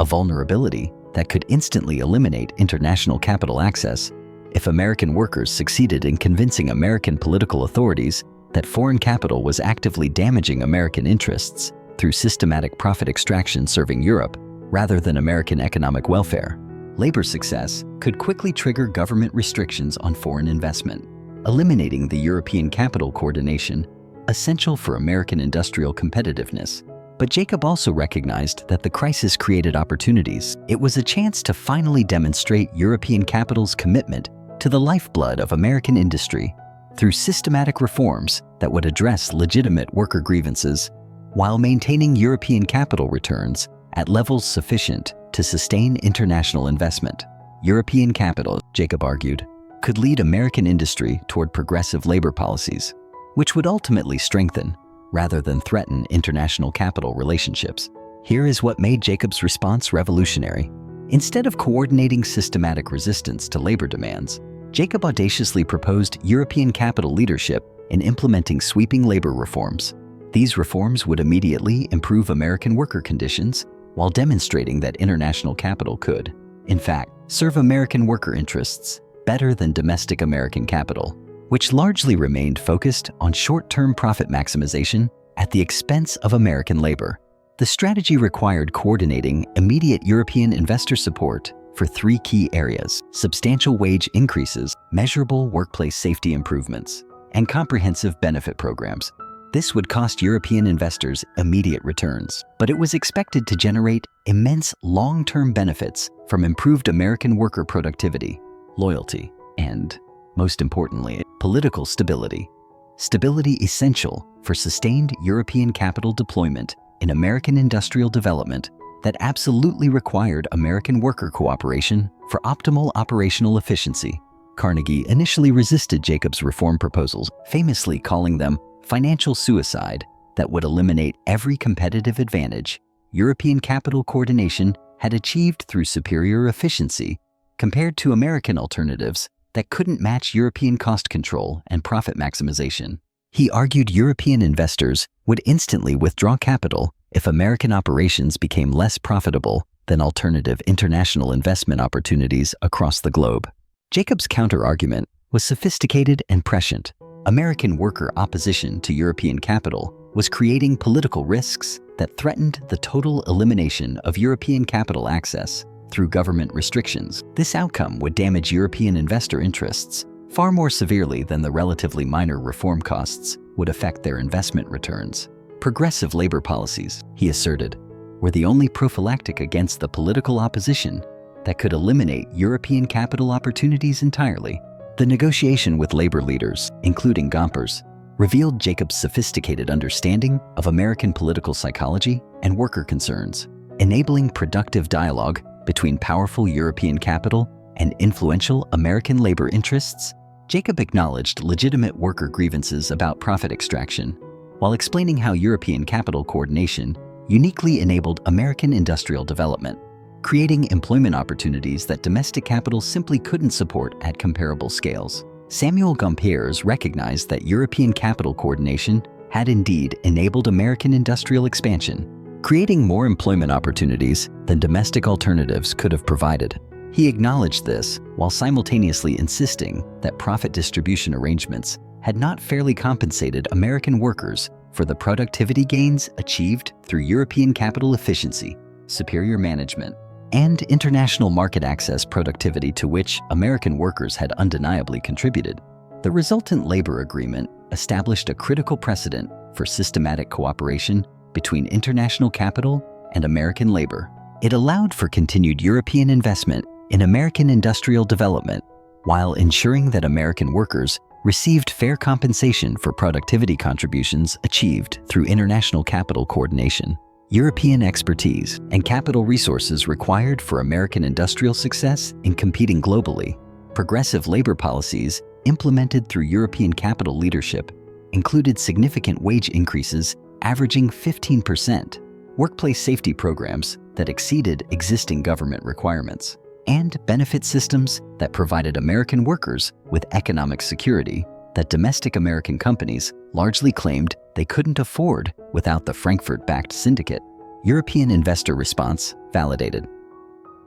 a vulnerability that could instantly eliminate international capital access if American workers succeeded in convincing American political authorities that foreign capital was actively damaging American interests through systematic profit extraction serving Europe rather than American economic welfare. Labor success could quickly trigger government restrictions on foreign investment, eliminating the European capital coordination essential for American industrial competitiveness. But Jacob also recognized that the crisis created opportunities. It was a chance to finally demonstrate European capital's commitment to the lifeblood of American industry through systematic reforms that would address legitimate worker grievances while maintaining European capital returns at levels sufficient to sustain international investment. European capital, Jacob argued, could lead American industry toward progressive labor policies, which would ultimately strengthen rather than threaten international capital relationships. Here is what made Jacob's response revolutionary. Instead of coordinating systematic resistance to labor demands, Jacob audaciously proposed European capital leadership in implementing sweeping labor reforms. These reforms would immediately improve American worker conditions while demonstrating that international capital could, in fact, serve American worker interests better than domestic American capital, which largely remained focused on short-term profit maximization at the expense of American labor. The strategy required coordinating immediate European investor support for three key areas: substantial wage increases, measurable workplace safety improvements, and comprehensive benefit programs. This would cost European investors immediate returns, but it was expected to generate immense long-term benefits from improved American worker productivity, loyalty, and, most importantly, political stability. Stability essential for sustained European capital deployment in American industrial development that absolutely required American worker cooperation for optimal operational efficiency. Carnegie initially resisted Jacob's reform proposals, famously calling them financial suicide that would eliminate every competitive advantage European capital coordination had achieved through superior efficiency compared to American alternatives that couldn't match European cost control and profit maximization. He argued European investors would instantly withdraw capital if American operations became less profitable than alternative international investment opportunities across the globe. Jacob's counter-argument was sophisticated and prescient. American worker opposition to European capital was creating political risks that threatened the total elimination of European capital access through government restrictions. This outcome would damage European investor interests far more severely than the relatively minor reform costs would affect their investment returns. Progressive labor policies, he asserted, were the only prophylactic against the political opposition that could eliminate European capital opportunities entirely. The negotiation with labor leaders, including Gompers, revealed Jacob's sophisticated understanding of American political psychology and worker concerns, enabling productive dialogue between powerful European capital and influential American labor interests. Jacob acknowledged legitimate worker grievances about profit extraction, while explaining how European capital coordination uniquely enabled American industrial development, creating employment opportunities that domestic capital simply couldn't support at comparable scales. Samuel Gompers recognized that European capital coordination had indeed enabled American industrial expansion, creating more employment opportunities than domestic alternatives could have provided. He acknowledged this while simultaneously insisting that profit distribution arrangements had not fairly compensated American workers for the productivity gains achieved through European capital efficiency, superior management, and international market access productivity to which American workers had undeniably contributed. The resultant labor agreement established a critical precedent for systematic cooperation between international capital and American labor. It allowed for continued European investment in American industrial development while ensuring that American workers received fair compensation for productivity contributions achieved through international capital coordination. European expertise and capital resources required for American industrial success in competing globally. Progressive labor policies implemented through European capital leadership included significant wage increases averaging 15%, workplace safety programs that exceeded existing government requirements, and benefit systems that provided American workers with economic security that domestic American companies largely claimed they couldn't afford without the Frankfurt-backed syndicate. European investor response validated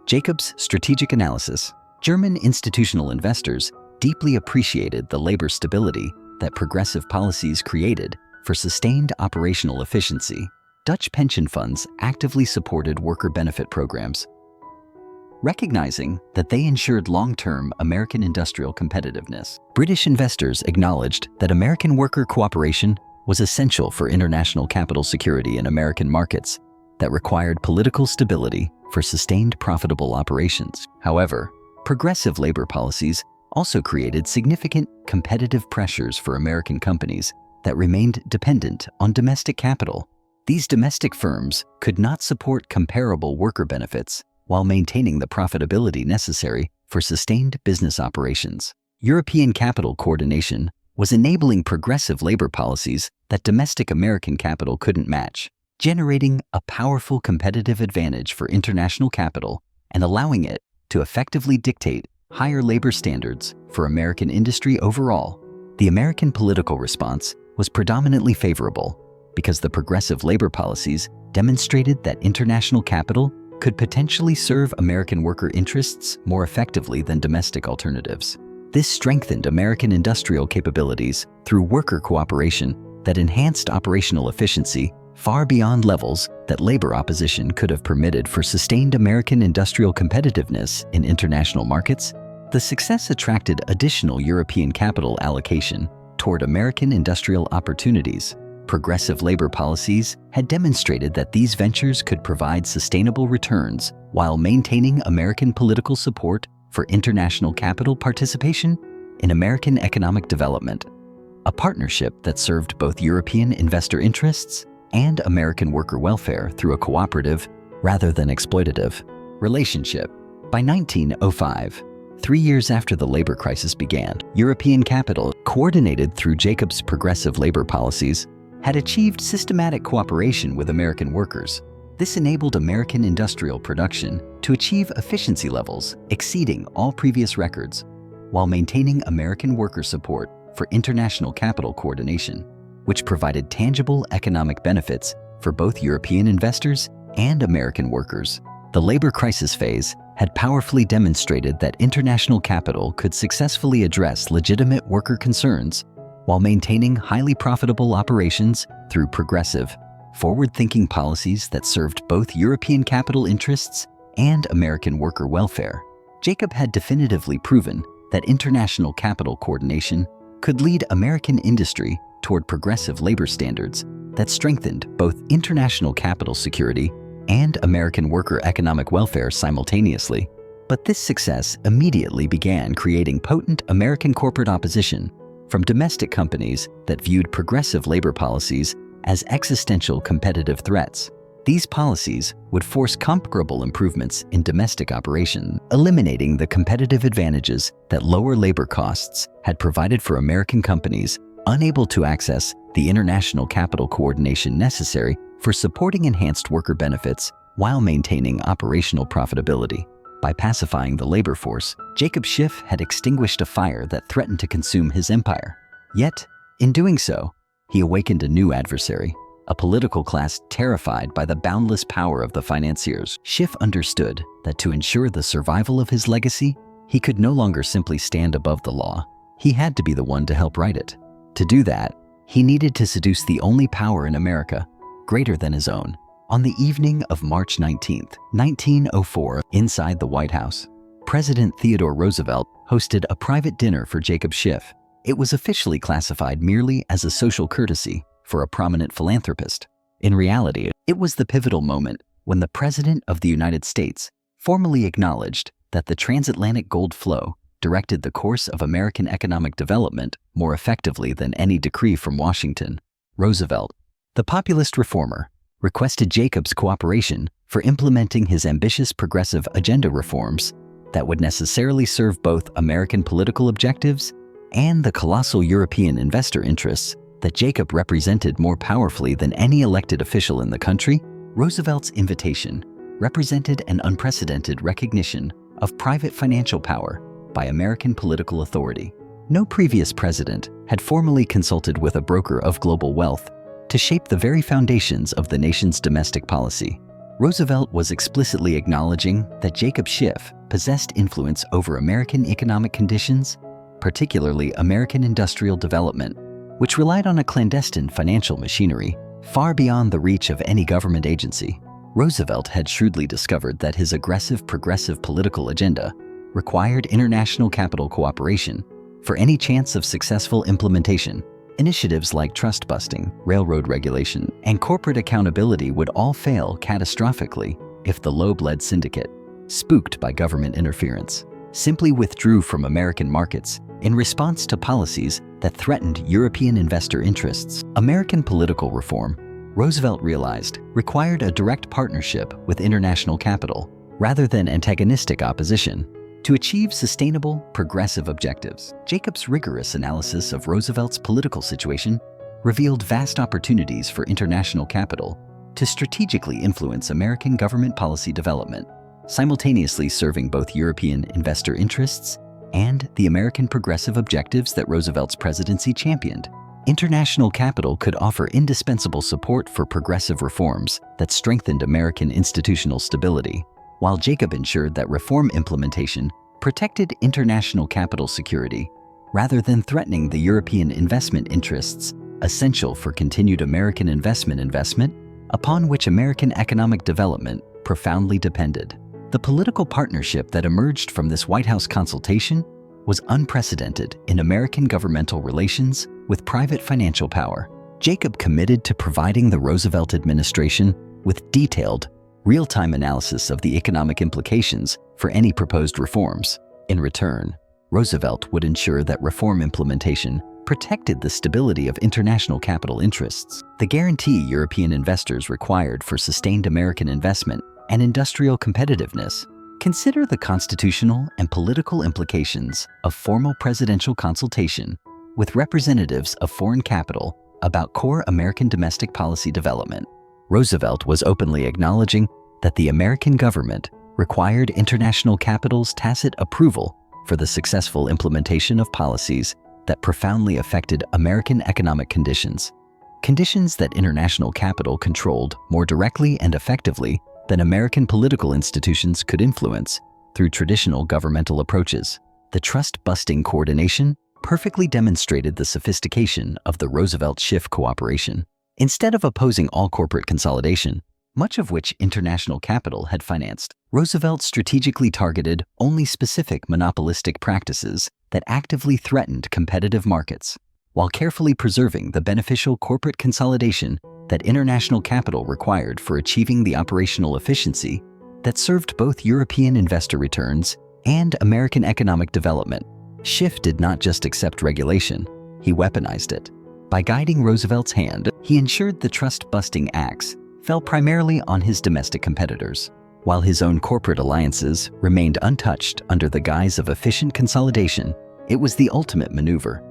Jacob's strategic analysis. German institutional investors deeply appreciated the labor stability that progressive policies created for sustained operational efficiency. Dutch pension funds actively supported worker benefit programs, recognizing that they ensured long-term American industrial competitiveness. British investors acknowledged that American worker cooperation was essential for international capital security in American markets that required political stability for sustained profitable operations. However, progressive labor policies also created significant competitive pressures for American companies that remained dependent on domestic capital. These domestic firms could not support comparable worker benefits while maintaining the profitability necessary for sustained business operations. European capital coordination was enabling progressive labor policies that domestic American capital couldn't match, generating a powerful competitive advantage for international capital and allowing it to effectively dictate higher labor standards for American industry overall. The American political response was predominantly favorable because the progressive labor policies demonstrated that international capital could potentially serve American worker interests more effectively than domestic alternatives. This strengthened American industrial capabilities through worker cooperation that enhanced operational efficiency far beyond levels that labor opposition could have permitted for sustained American industrial competitiveness in international markets. The success attracted additional European capital allocation toward American industrial opportunities. Progressive labor policies had demonstrated that these ventures could provide sustainable returns while maintaining American political support for international capital participation in American economic development, a partnership that served both European investor interests and American worker welfare through a cooperative rather than exploitative relationship. By 1905, 3 years after the labor crisis began, European capital, coordinated through Jacob's progressive labor policies, had achieved systematic cooperation with American workers. This enabled American industrial production to achieve efficiency levels exceeding all previous records, while maintaining American worker support for international capital coordination, which provided tangible economic benefits for both European investors and American workers. The labor crisis phase had powerfully demonstrated that international capital could successfully address legitimate worker concerns while maintaining highly profitable operations through progressive, forward-thinking policies that served both European capital interests and American worker welfare. Jacob had definitively proven that international capital coordination could lead American industry toward progressive labor standards that strengthened both international capital security and American worker economic welfare simultaneously. But this success immediately began creating potent American corporate opposition from domestic companies that viewed progressive labor policies as existential competitive threats. These policies would force comparable improvements in domestic operation, eliminating the competitive advantages that lower labor costs had provided for American companies unable to access the international capital coordination necessary for supporting enhanced worker benefits while maintaining operational profitability. By pacifying the labor force, Jacob Schiff had extinguished a fire that threatened to consume his empire. Yet, in doing so, he awakened a new adversary, a political class terrified by the boundless power of the financiers. Schiff understood that to ensure the survival of his legacy, he could no longer simply stand above the law. He had to be the one to help right it. To do that, he needed to seduce the only power in America greater than his own. On the evening of March 19, 1904, inside the White House, President Theodore Roosevelt hosted a private dinner for Jacob Schiff. It was officially classified merely as a social courtesy for a prominent philanthropist. In reality, it was the pivotal moment when the President of the United States formally acknowledged that the transatlantic gold flow directed the course of American economic development more effectively than any decree from Washington. Roosevelt, the populist reformer, requested Jacob's cooperation for implementing his ambitious progressive agenda reforms that would necessarily serve both American political objectives and the colossal European investor interests that Jacob represented more powerfully than any elected official in the country. Roosevelt's invitation represented an unprecedented recognition of private financial power by American political authority. No previous president had formally consulted with a broker of global wealth to shape the very foundations of the nation's domestic policy. Roosevelt was explicitly acknowledging that Jacob Schiff possessed influence over American economic conditions, particularly American industrial development, which relied on a clandestine financial machinery far beyond the reach of any government agency. Roosevelt had shrewdly discovered that his aggressive progressive political agenda required international capital cooperation for any chance of successful implementation. Initiatives like trust busting, railroad regulation, and corporate accountability would all fail catastrophically if the Loeb-led syndicate, spooked by government interference, simply withdrew from American markets in response to policies that threatened European investor interests. American political reform, Roosevelt realized, required a direct partnership with international capital rather than antagonistic opposition to achieve sustainable, progressive objectives. Jacob's rigorous analysis of Roosevelt's political situation revealed vast opportunities for international capital to strategically influence American government policy development, simultaneously serving both European investor interests and the American progressive objectives that Roosevelt's presidency championed. International capital could offer indispensable support for progressive reforms that strengthened American institutional stability, while Jacob ensured that reform implementation protected international capital security rather than threatening the European investment interests essential for continued American investment upon which American economic development profoundly depended. The political partnership that emerged from this White House consultation was unprecedented in American governmental relations with private financial power. Jacob committed to providing the Roosevelt administration with detailed, real-time analysis of the economic implications for any proposed reforms. In return, Roosevelt would ensure that reform implementation protected the stability of international capital interests, the guarantee European investors required for sustained American investment and industrial competitiveness. Consider the constitutional and political implications of formal presidential consultation with representatives of foreign capital about core American domestic policy development. Roosevelt was openly acknowledging that the American government required international capital's tacit approval for the successful implementation of policies that profoundly affected American economic conditions. Conditions that international capital controlled more directly and effectively than American political institutions could influence through traditional governmental approaches. The trust-busting coordination perfectly demonstrated the sophistication of the Roosevelt-Schiff cooperation. Instead of opposing all corporate consolidation, much of which international capital had financed, Roosevelt strategically targeted only specific monopolistic practices that actively threatened competitive markets, while carefully preserving the beneficial corporate consolidation that international capital required for achieving the operational efficiency that served both European investor returns and American economic development. Schiff did not just accept regulation, he weaponized it. By guiding Roosevelt's hand, he ensured the trust-busting axe fell primarily on his domestic competitors, while his own corporate alliances remained untouched under the guise of efficient consolidation. It was the ultimate maneuver,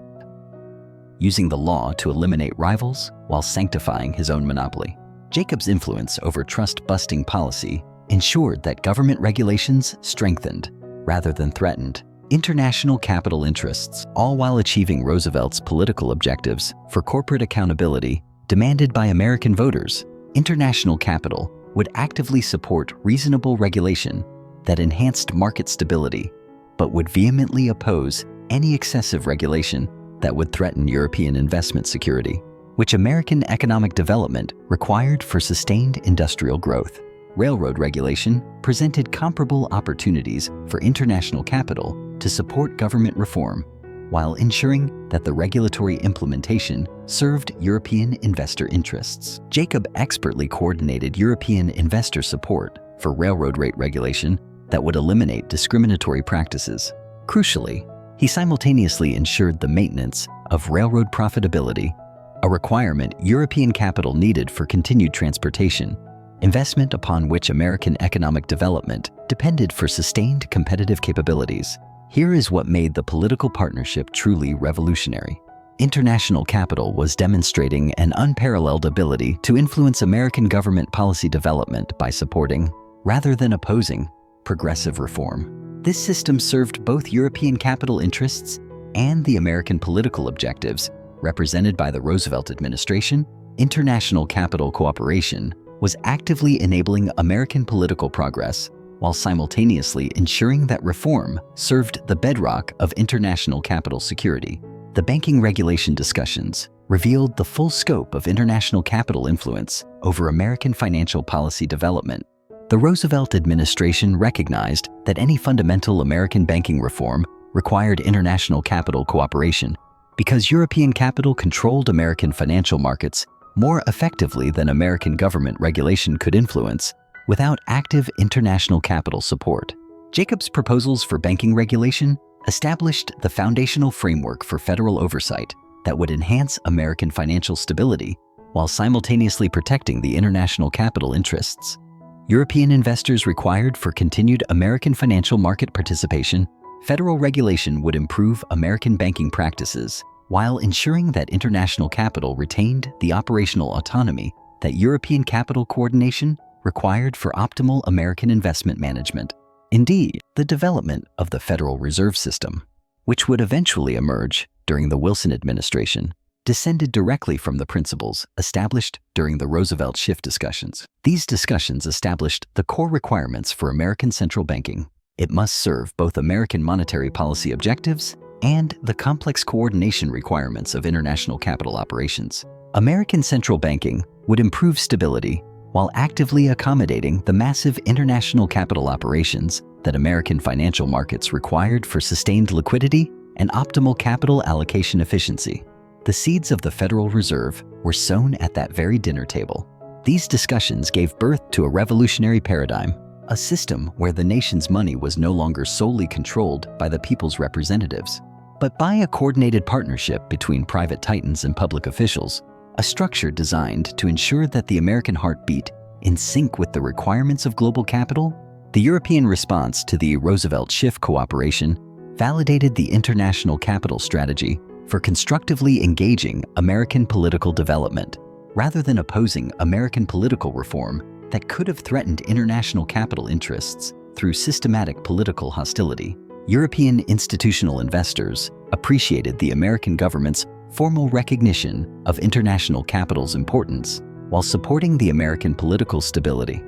using the law to eliminate rivals while sanctifying his own monopoly. Jacob's influence over trust-busting policy ensured that government regulations strengthened, rather than threatened, international capital interests, all while achieving Roosevelt's political objectives for corporate accountability demanded by American voters. International capital would actively support reasonable regulation that enhanced market stability, but would vehemently oppose any excessive regulation that would threaten European investment security, which American economic development required for sustained industrial growth. Railroad regulation presented comparable opportunities for international capital to support government reform, while ensuring that the regulatory implementation served European investor interests. Jacob expertly coordinated European investor support for railroad rate regulation that would eliminate discriminatory practices. Crucially, he simultaneously ensured the maintenance of railroad profitability, a requirement European capital needed for continued transportation, investment upon which American economic development depended for sustained competitive capabilities. Here is what made the political partnership truly revolutionary. International capital was demonstrating an unparalleled ability to influence American government policy development by supporting, rather than opposing, progressive reform. This system served both European capital interests and the American political objectives represented by the Roosevelt administration. International capital cooperation was actively enabling American political progress while simultaneously ensuring that reform served the bedrock of international capital security. The banking regulation discussions revealed the full scope of international capital influence over American financial policy development. The Roosevelt administration recognized that any fundamental American banking reform required international capital cooperation because European capital controlled American financial markets more effectively than American government regulation could influence without active international capital support. Jacob's proposals for banking regulation established the foundational framework for federal oversight that would enhance American financial stability while simultaneously protecting the international capital interests European investors required for continued American financial market participation. Federal regulation would improve American banking practices while ensuring that international capital retained the operational autonomy that European capital coordination required for optimal American investment management. Indeed, the development of the Federal Reserve System, which would eventually emerge during the Wilson administration, descended directly from the principles established during the Roosevelt-Schiff discussions. These discussions established the core requirements for American central banking. It must serve both American monetary policy objectives and the complex coordination requirements of international capital operations. American central banking would improve stability while actively accommodating the massive international capital operations that American financial markets required for sustained liquidity and optimal capital allocation efficiency. The seeds of the Federal Reserve were sown at that very dinner table. These discussions gave birth to a revolutionary paradigm, a system where the nation's money was no longer solely controlled by the people's representatives, but by a coordinated partnership between private titans and public officials, a structure designed to ensure that the American heart beat in sync with the requirements of global capital. The European response to the Roosevelt-Schiff cooperation validated the international capital strategy for constructively engaging American political development, rather than opposing American political reform that could have threatened international capital interests through systematic political hostility. European institutional investors appreciated the American government's formal recognition of international capital's importance while supporting the American political stability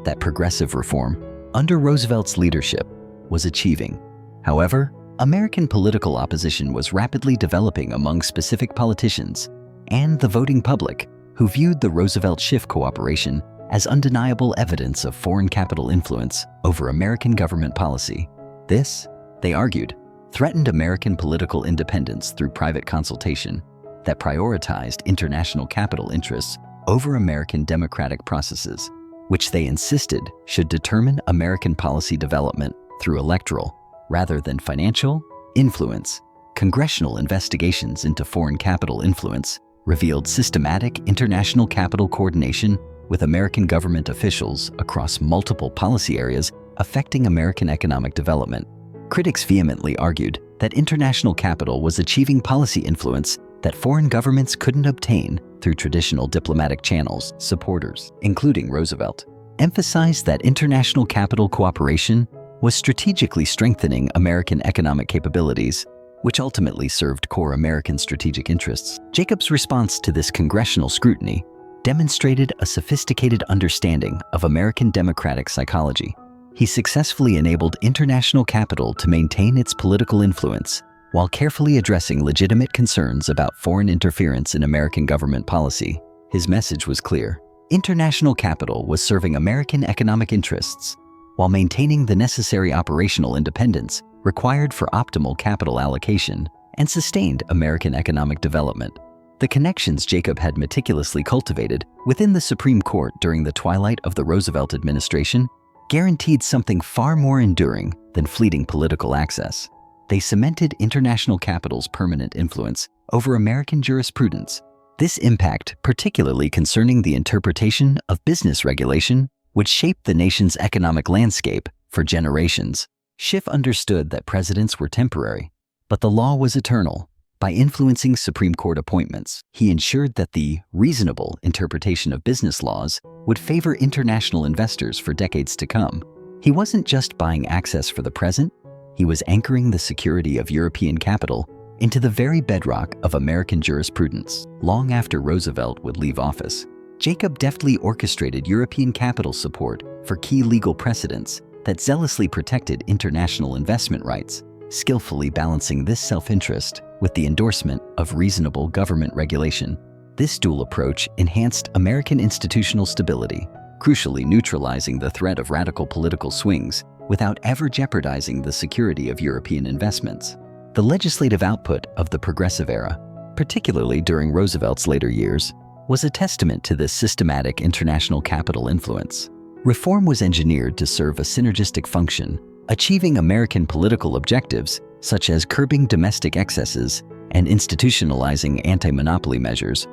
that progressive reform, under Roosevelt's leadership, was achieving. However, American political opposition was rapidly developing among specific politicians and the voting public, who viewed the Roosevelt-Schiff cooperation as undeniable evidence of foreign capital influence over American government policy. This, they argued, threatened American political independence through private consultation that prioritized international capital interests over American democratic processes, which they insisted should determine American policy development through electoral, rather than financial, influence. Congressional investigations into foreign capital influence revealed systematic international capital coordination with American government officials across multiple policy areas affecting American economic development. Critics vehemently argued that international capital was achieving policy influence that foreign governments couldn't obtain through traditional diplomatic channels. Supporters, including Roosevelt, emphasized that international capital cooperation was strategically strengthening American economic capabilities, which ultimately served core American strategic interests. Jacob's response to this congressional scrutiny demonstrated a sophisticated understanding of American democratic psychology. He successfully enabled international capital to maintain its political influence while carefully addressing legitimate concerns about foreign interference in American government policy. His message was clear. International capital was serving American economic interests while maintaining the necessary operational independence required for optimal capital allocation and sustained American economic development. The connections Jacob had meticulously cultivated within the Supreme Court during the twilight of the Roosevelt administration guaranteed something far more enduring than fleeting political access. They cemented international capital's permanent influence over American jurisprudence. This impact, particularly concerning the interpretation of business regulation, would shape the nation's economic landscape for generations. Schiff understood that presidents were temporary, but the law was eternal. By influencing Supreme Court appointments, he ensured that the reasonable interpretation of business laws would favor international investors for decades to come. He wasn't just buying access for the present, he was anchoring the security of European capital into the very bedrock of American jurisprudence. Long after Roosevelt would leave office, Jacob deftly orchestrated European capital support for key legal precedents that zealously protected international investment rights, skillfully balancing this self-interest with the endorsement of reasonable government regulation. This dual approach enhanced American institutional stability, crucially neutralizing the threat of radical political swings without ever jeopardizing the security of European investments. The legislative output of the progressive era, particularly during Roosevelt's later years, was a testament to this systematic international capital influence. Reform was engineered to serve a synergistic function, achieving American political objectives such as curbing domestic excesses and institutionalizing anti-monopoly measures,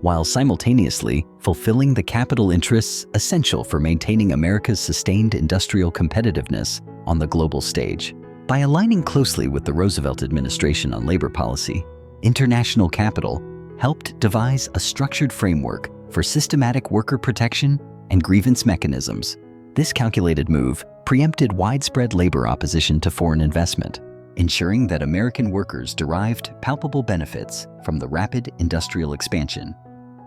while simultaneously fulfilling the capital interests essential for maintaining America's sustained industrial competitiveness on the global stage. By aligning closely with the Roosevelt administration on labor policy, international capital helped devise a structured framework for systematic worker protection and grievance mechanisms. This calculated move preempted widespread labor opposition to foreign investment, ensuring that American workers derived palpable benefits from the rapid industrial expansion,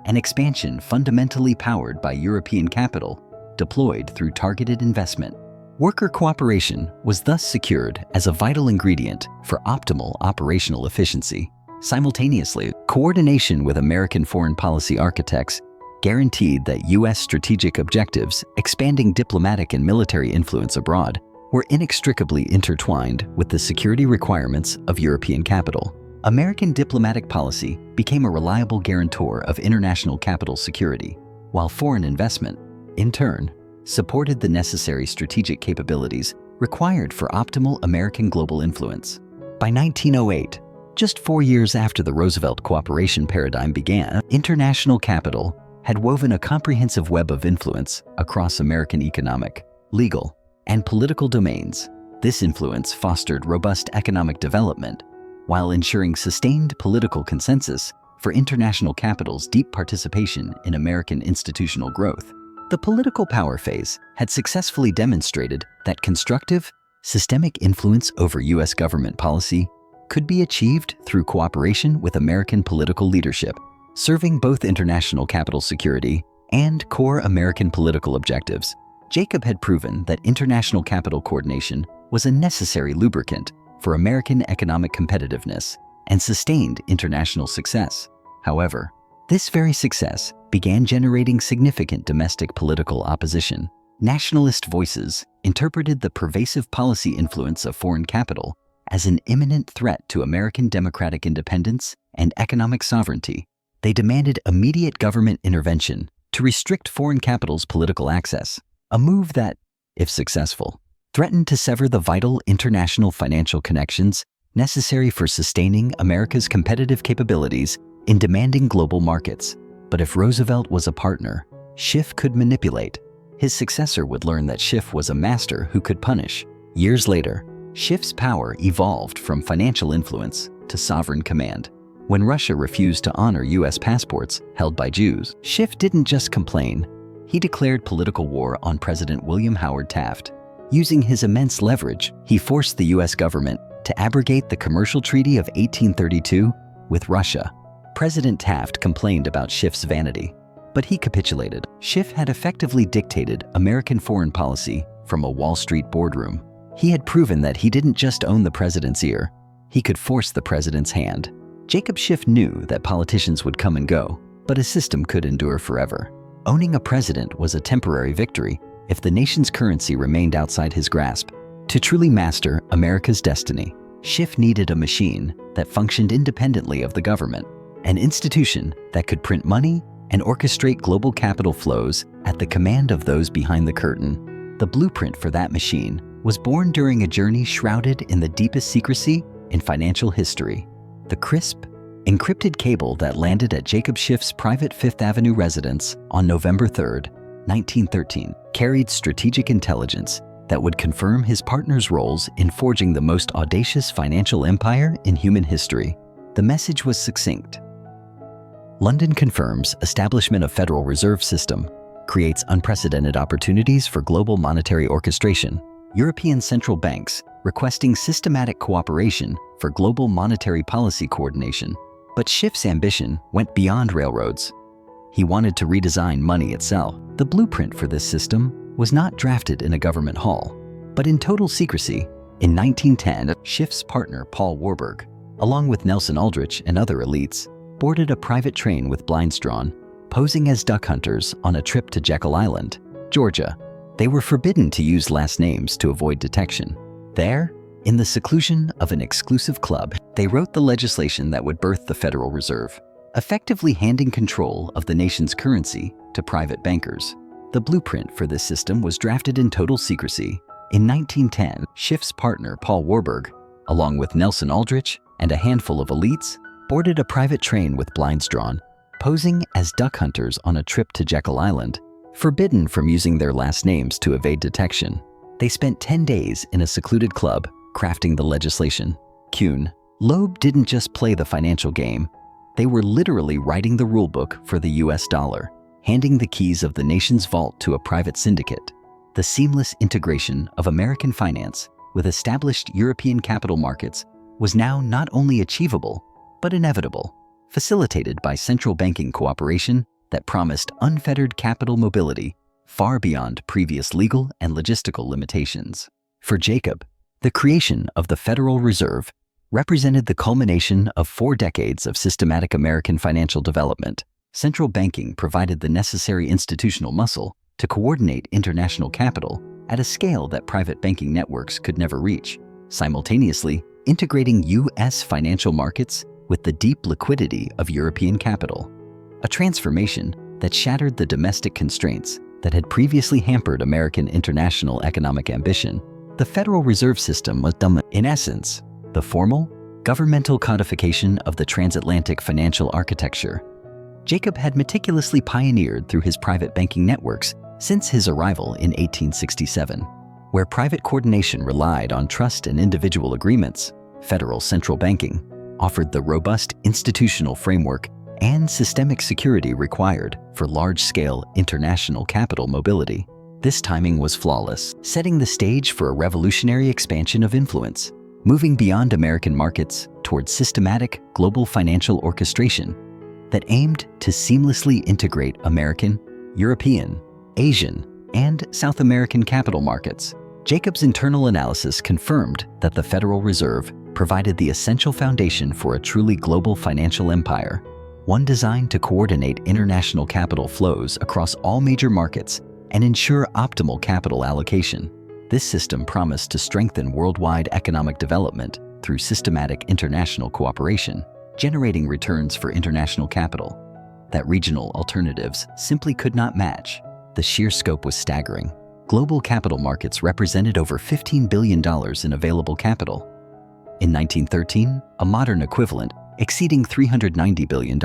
an expansion fundamentally powered by European capital deployed through targeted investment. Worker cooperation was thus secured as a vital ingredient for optimal operational efficiency. Simultaneously, coordination with American foreign policy architects guaranteed that U.S. strategic objectives, expanding diplomatic and military influence abroad, were inextricably intertwined with the security requirements of European capital. American diplomatic policy became a reliable guarantor of international capital security, while foreign investment, in turn, supported the necessary strategic capabilities required for optimal American global influence. By 1908, just 4 years after the Roosevelt cooperation paradigm began, international capital had woven a comprehensive web of influence across American economic, legal, and political domains. This influence fostered robust economic development, while ensuring sustained political consensus for international capital's deep participation in American institutional growth. The political power phase had successfully demonstrated that constructive, systemic influence over U.S. government policy could be achieved through cooperation with American political leadership, serving both international capital security and core American political objectives. Jacob had proven that international capital coordination was a necessary lubricant for American economic competitiveness and sustained international success. However, this very success began generating significant domestic political opposition. Nationalist voices interpreted the pervasive policy influence of foreign capital as an imminent threat to American democratic independence and economic sovereignty. They demanded immediate government intervention to restrict foreign capital's political access, a move that, if successful, threatened to sever the vital international financial connections necessary for sustaining America's competitive capabilities in demanding global markets. But if Roosevelt was a partner, Schiff could manipulate. His successor would learn that Schiff was a master who could punish. Years later, Schiff's power evolved from financial influence to sovereign command. When Russia refused to honor U.S. passports held by Jews, Schiff didn't just complain. He declared political war on President William Howard Taft. Using his immense leverage, he forced the U.S. government to abrogate the Commercial Treaty of 1832 with Russia. President Taft complained about Schiff's vanity, but he capitulated. Schiff had effectively dictated American foreign policy from a Wall Street boardroom. He had proven that he didn't just own the president's ear, he could force the president's hand. Jacob Schiff knew that politicians would come and go, but a system could endure forever. Owning a president was a temporary victory if the nation's currency remained outside his grasp. To truly master America's destiny, Schiff needed a machine that functioned independently of the government, an institution that could print money and orchestrate global capital flows at the command of those behind the curtain. The blueprint for that machine was born during a journey shrouded in the deepest secrecy in financial history. The crisp, encrypted cable that landed at Jacob Schiff's private Fifth Avenue residence on November 3, 1913, carried strategic intelligence that would confirm his partner's roles in forging the most audacious financial empire in human history. The message was succinct. London confirms establishment of Federal Reserve System, creates unprecedented opportunities for global monetary orchestration. European central banks requesting systematic cooperation for global monetary policy coordination. But Schiff's ambition went beyond railroads. He wanted to redesign money itself. The blueprint for this system was not drafted in a government hall, but in total secrecy. In 1910, Schiff's partner Paul Warburg, along with Nelson Aldrich and other elites, boarded a private train with blinds drawn, posing as duck hunters on a trip to Jekyll Island, Georgia. They were forbidden to use last names to avoid detection. There, in the seclusion of an exclusive club, they wrote the legislation that would birth the Federal Reserve, effectively handing control of the nation's currency to private bankers. The blueprint for this system was drafted in total secrecy. In 1910, Schiff's partner Paul Warburg, along with Nelson Aldrich and a handful of elites, boarded a private train with blinds drawn, posing as duck hunters on a trip to Jekyll Island, forbidden from using their last names to evade detection. They spent 10 days in a secluded club crafting the legislation. Kuhn, Loeb didn't just play the financial game. They were literally writing the rulebook for the US dollar, handing the keys of the nation's vault to a private syndicate. The seamless integration of American finance with established European capital markets was now not only achievable, but inevitable, facilitated by central banking cooperation that promised unfettered capital mobility far beyond previous legal and logistical limitations. For Jacob, the creation of the Federal Reserve represented the culmination of 4 decades of systematic American financial development. Central banking provided the necessary institutional muscle to coordinate international capital at a scale that private banking networks could never reach, simultaneously integrating U.S. financial markets with the deep liquidity of European capital, a transformation that shattered the domestic constraints that had previously hampered American international economic ambition. The Federal Reserve System was, in essence, the formal, governmental codification of the transatlantic financial architecture Jacob had meticulously pioneered through his private banking networks since his arrival in 1867. Where private coordination relied on trust and individual agreements, federal central banking offered the robust institutional framework and systemic security required for large-scale international capital mobility. This timing was flawless, setting the stage for a revolutionary expansion of influence, moving beyond American markets towards systematic global financial orchestration that aimed to seamlessly integrate American, European, Asian, and South American capital markets. Jacob's internal analysis confirmed that the Federal Reserve provided the essential foundation for a truly global financial empire, one designed to coordinate international capital flows across all major markets and ensure optimal capital allocation. This system promised to strengthen worldwide economic development through systematic international cooperation, generating returns for international capital that regional alternatives simply could not match. The sheer scope was staggering. Global capital markets represented over $15 billion in available capital. In 1913, a modern equivalent exceeding $390 billion,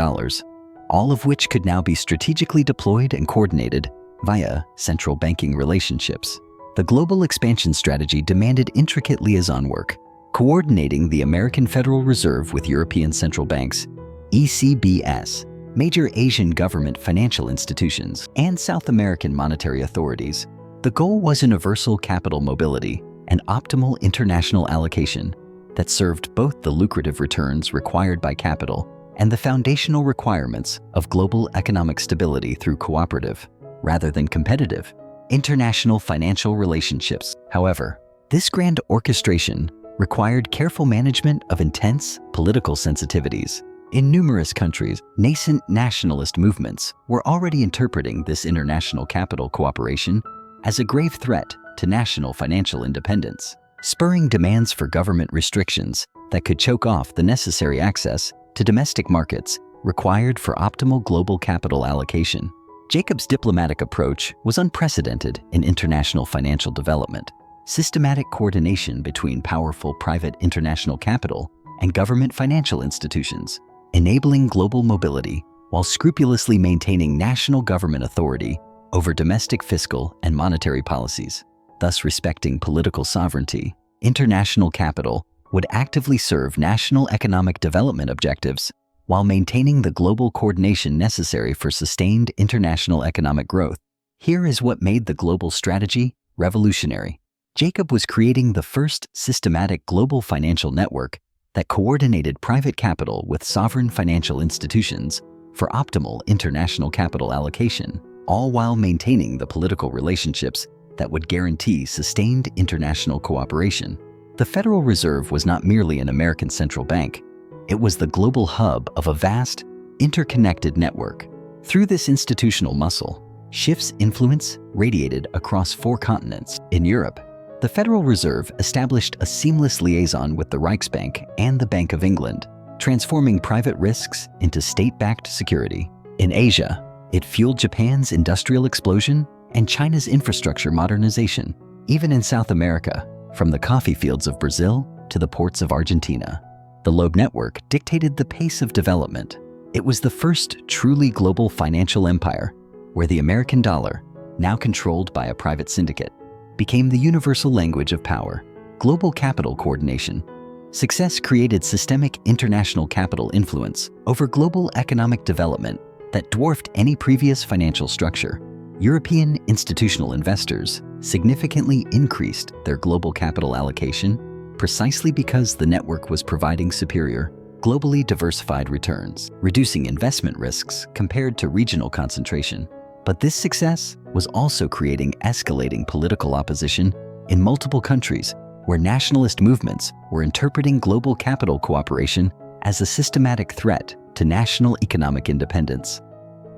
all of which could now be strategically deployed and coordinated via central banking relationships. The global expansion strategy demanded intricate liaison work, coordinating the American Federal Reserve with European central banks, ECBS, major Asian government financial institutions, and South American monetary authorities. The goal was universal capital mobility and optimal international allocation that served both the lucrative returns required by capital and the foundational requirements of global economic stability through cooperative, rather than competitive, international financial relationships. However, this grand orchestration required careful management of intense political sensitivities. In numerous countries, nascent nationalist movements were already interpreting this international capital cooperation as a grave threat to national financial independence, spurring demands for government restrictions that could choke off the necessary access to domestic markets required for optimal global capital allocation. Jacob's diplomatic approach was unprecedented in international financial development. Systematic coordination between powerful private international capital and government financial institutions, enabling global mobility while scrupulously maintaining national government authority over domestic fiscal and monetary policies, thus respecting political sovereignty. International capital would actively serve national economic development objectives while maintaining the global coordination necessary for sustained international economic growth. Here is what made the global strategy revolutionary. Jacob was creating the first systematic global financial network that coordinated private capital with sovereign financial institutions for optimal international capital allocation, all while maintaining the political relationships that would guarantee sustained international cooperation. The Federal Reserve was not merely an American central bank. It was the global hub of a vast, interconnected network. Through this institutional muscle, Schiff's influence radiated across 4 continents. In Europe, the Federal Reserve established a seamless liaison with the Reichsbank and the Bank of England, transforming private risks into state-backed security. In Asia, it fueled Japan's industrial explosion and China's infrastructure modernization. Even in South America, from the coffee fields of Brazil to the ports of Argentina, the Loeb network dictated the pace of development. It was the first truly global financial empire where the American dollar, now controlled by a private syndicate, became the universal language of power. Global capital coordination. Success created systemic international capital influence over global economic development that dwarfed any previous financial structure. European institutional investors significantly increased their global capital allocation precisely because the network was providing superior, globally diversified returns, reducing investment risks compared to regional concentration. But this success was also creating escalating political opposition in multiple countries where nationalist movements were interpreting global capital cooperation as a systematic threat to national economic independence,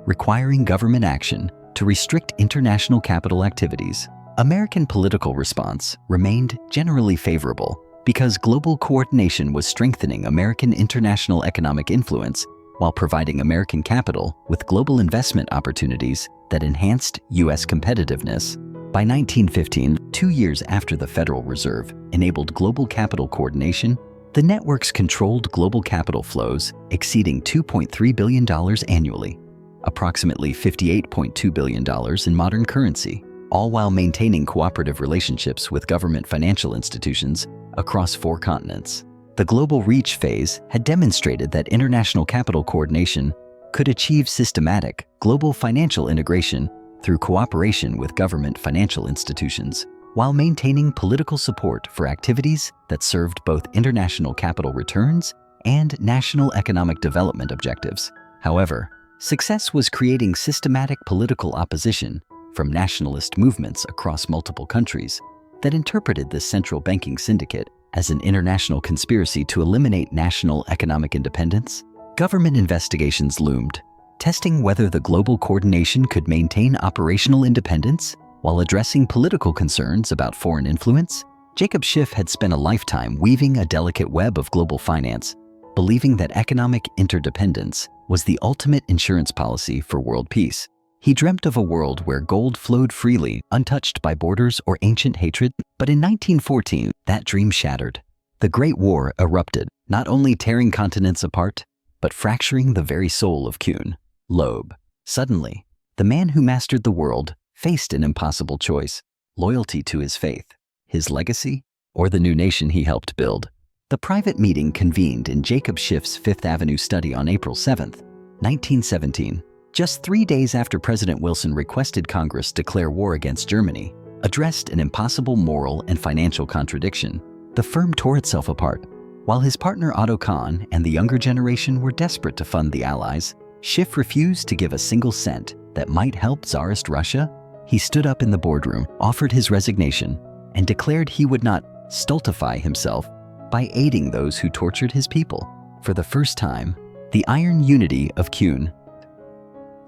requiring government action to restrict international capital activities. American political response remained generally favorable because global coordination was strengthening American international economic influence while providing American capital with global investment opportunities that enhanced U.S. competitiveness. By 1915, 2 years after the Federal Reserve enabled global capital coordination, the networks controlled global capital flows exceeding $2.3 billion annually, approximately $58.2 billion in modern currency, all while maintaining cooperative relationships with government financial institutions across 4 continents. The global reach phase had demonstrated that international capital coordination could achieve systematic, global financial integration through cooperation with government financial institutions, while maintaining political support for activities that served both international capital returns and national economic development objectives. However, success was creating systematic political opposition from nationalist movements across multiple countries that interpreted this central banking syndicate as an international conspiracy to eliminate national economic independence. Government investigations loomed, testing whether the global coordination could maintain operational independence while addressing political concerns about foreign influence. Jacob Schiff had spent a lifetime weaving a delicate web of global finance, believing that economic interdependence was the ultimate insurance policy for world peace. He dreamt of a world where gold flowed freely, untouched by borders or ancient hatred. But in 1914, that dream shattered. The Great War erupted, not only tearing continents apart, but fracturing the very soul of Kuhn, Loeb. Suddenly, the man who mastered the world faced an impossible choice: loyalty to his faith, his legacy, or the new nation he helped build. The private meeting convened in Jacob Schiff's Fifth Avenue study on April 7, 1917. Just 3 days after President Wilson requested Congress declare war against Germany, addressed an impossible moral and financial contradiction, the firm tore itself apart. While his partner Otto Kahn and the younger generation were desperate to fund the Allies, Schiff refused to give a single cent that might help Tsarist Russia. He stood up in the boardroom, offered his resignation, and declared he would not stultify himself by aiding those who tortured his people. For the first time, the iron unity of Kuhn.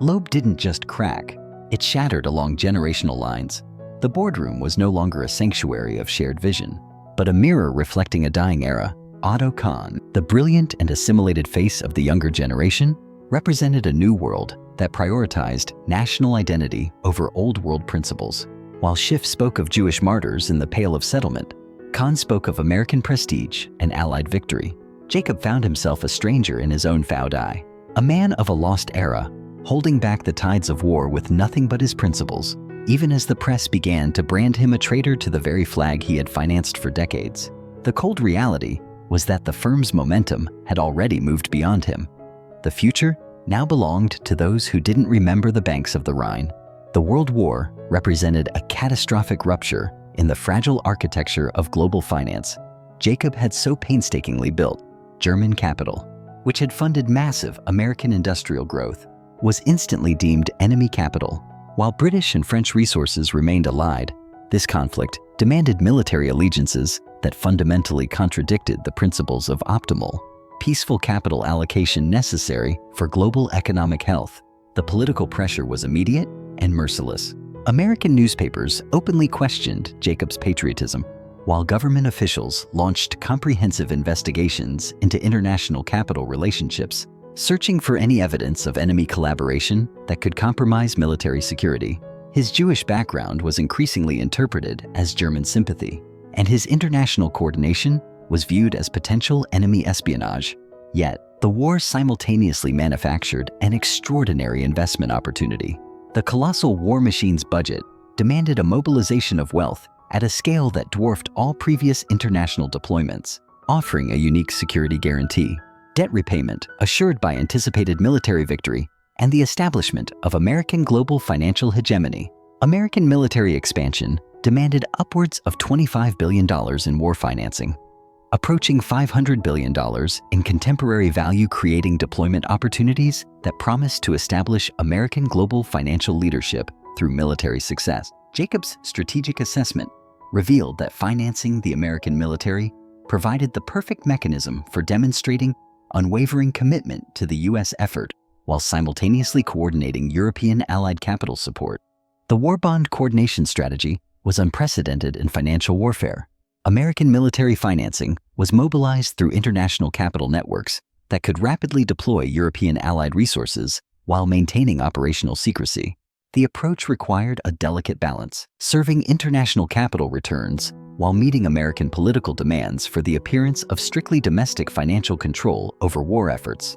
Loeb didn't just crack, it shattered along generational lines. The boardroom was no longer a sanctuary of shared vision, but a mirror reflecting a dying era. Otto Kahn, the brilliant and assimilated face of the younger generation, represented a new world that prioritized national identity over old world principles. While Schiff spoke of Jewish martyrs in the Pale of Settlement, Kahn spoke of American prestige and Allied victory. Jacob found himself a stranger in his own foul eye, a man of a lost era, holding back the tides of war with nothing but his principles, even as the press began to brand him a traitor to the very flag he had financed for decades. The cold reality was that the firm's momentum had already moved beyond him. The future now belonged to those who didn't remember the banks of the Rhine. The World War represented a catastrophic rupture in the fragile architecture of global finance Jacob had so painstakingly built. German capital, which had funded massive American industrial growth, was instantly deemed enemy capital. While British and French resources remained allied, this conflict demanded military allegiances that fundamentally contradicted the principles of optimal, peaceful capital allocation necessary for global economic health. The political pressure was immediate and merciless. American newspapers openly questioned Jacob's patriotism, while government officials launched comprehensive investigations into international capital relationships, searching for any evidence of enemy collaboration that could compromise military security. His Jewish background was increasingly interpreted as German sympathy, and his international coordination was viewed as potential enemy espionage. Yet, the war simultaneously manufactured an extraordinary investment opportunity. The colossal war machine's budget demanded a mobilization of wealth at a scale that dwarfed all previous international deployments, offering a unique security guarantee, debt repayment assured by anticipated military victory, and the establishment of American global financial hegemony. American military expansion demanded upwards of $25 billion in war financing, approaching $500 billion in contemporary value-creating deployment opportunities that promised to establish American global financial leadership through military success. Jacob's strategic assessment revealed that financing the American military provided the perfect mechanism for demonstrating unwavering commitment to the U.S. effort while simultaneously coordinating European allied capital support. The war bond coordination strategy was unprecedented in financial warfare. American military financing was mobilized through international capital networks that could rapidly deploy European allied resources while maintaining operational secrecy. The approach required a delicate balance, serving international capital returns while meeting American political demands for the appearance of strictly domestic financial control over war efforts,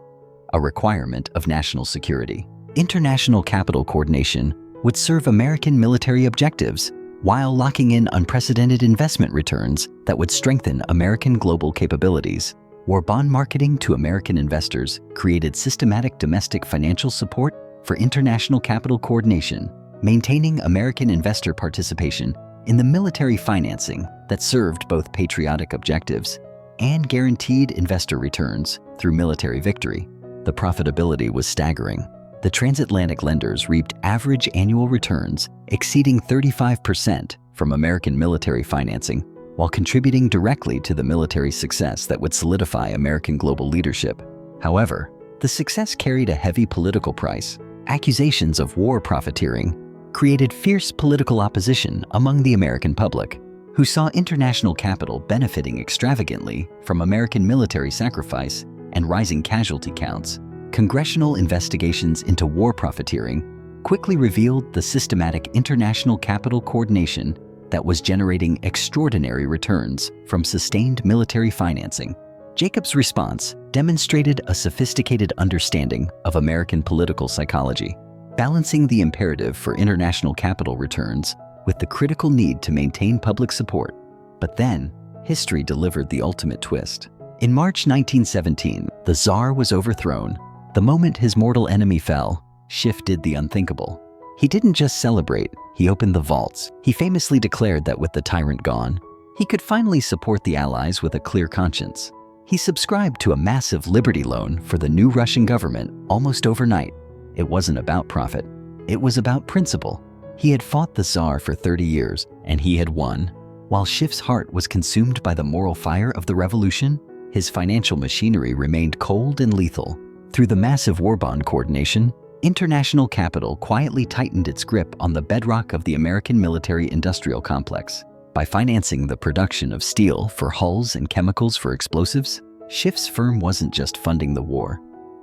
a requirement of national security. International capital coordination would serve American military objectives while locking in unprecedented investment returns that would strengthen American global capabilities. War bond marketing to American investors created systematic domestic financial support for international capital coordination, maintaining American investor participation in the military financing that served both patriotic objectives and guaranteed investor returns through military victory. The profitability was staggering. The transatlantic lenders reaped average annual returns exceeding 35% from American military financing, while contributing directly to the military success that would solidify American global leadership. However, the success carried a heavy political price. Accusations of war profiteering created fierce political opposition among the American public, who saw international capital benefiting extravagantly from American military sacrifice and rising casualty counts. Congressional investigations into war profiteering quickly revealed the systematic international capital coordination that was generating extraordinary returns from sustained military financing. Jacob's response demonstrated a sophisticated understanding of American political psychology, balancing the imperative for international capital returns with the critical need to maintain public support. But then, history delivered the ultimate twist. In March 1917, the Tsar was overthrown. The moment his mortal enemy fell, Schiff did the unthinkable. He didn't just celebrate, he opened the vaults. He famously declared that with the tyrant gone, he could finally support the Allies with a clear conscience. He subscribed to a massive liberty loan for the new Russian government almost overnight. It wasn't about profit, it was about principle. He had fought the Tsar for 30 years, and he had won. While Schiff's heart was consumed by the moral fire of the revolution, his financial machinery remained cold and lethal. Through the massive war bond coordination, international capital quietly tightened its grip on the bedrock of the American military-industrial complex. By financing the production of steel for hulls and chemicals for explosives, Schiff's firm wasn't just funding the war.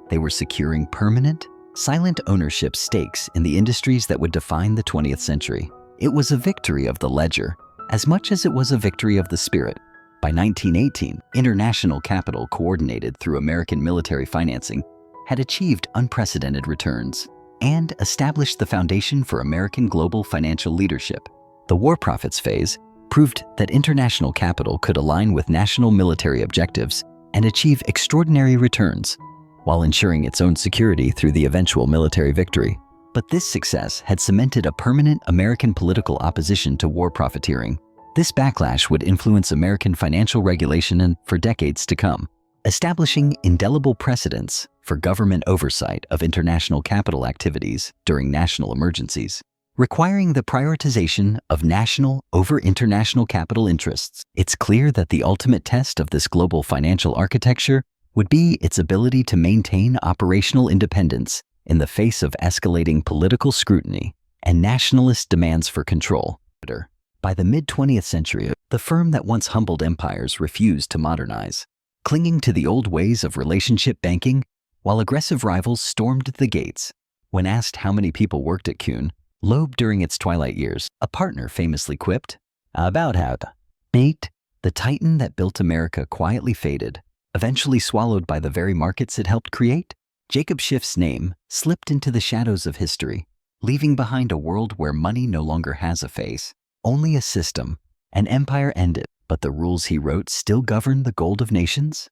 They were securing permanent, silent ownership stakes in the industries that would define the 20th century. It was a victory of the ledger, as much as it was a victory of the spirit. By 1918, international capital coordinated through American military financing had achieved unprecedented returns and established the foundation for American global financial leadership. The war profits phase proved that international capital could align with national military objectives and achieve extraordinary returns, while ensuring its own security through the eventual military victory. But this success had cemented a permanent American political opposition to war profiteering. This backlash would influence American financial regulation for decades to come, establishing indelible precedents for government oversight of international capital activities during national emergencies, requiring the prioritization of national over international capital interests. It's clear that the ultimate test of this global financial architecture would be its ability to maintain operational independence in the face of escalating political scrutiny and nationalist demands for control. By the mid-20th century, the firm that once humbled empires refused to modernize, clinging to the old ways of relationship banking while aggressive rivals stormed the gates. When asked how many people worked at Kuhn, Loeb during its twilight years, a partner famously quipped, "About how to." The titan that built America quietly faded, eventually swallowed by the very markets it helped create. Jacob Schiff's name slipped into the shadows of history, leaving behind a world where money no longer has a face, only a system. An empire ended, but the rules he wrote still govern the gold of nations.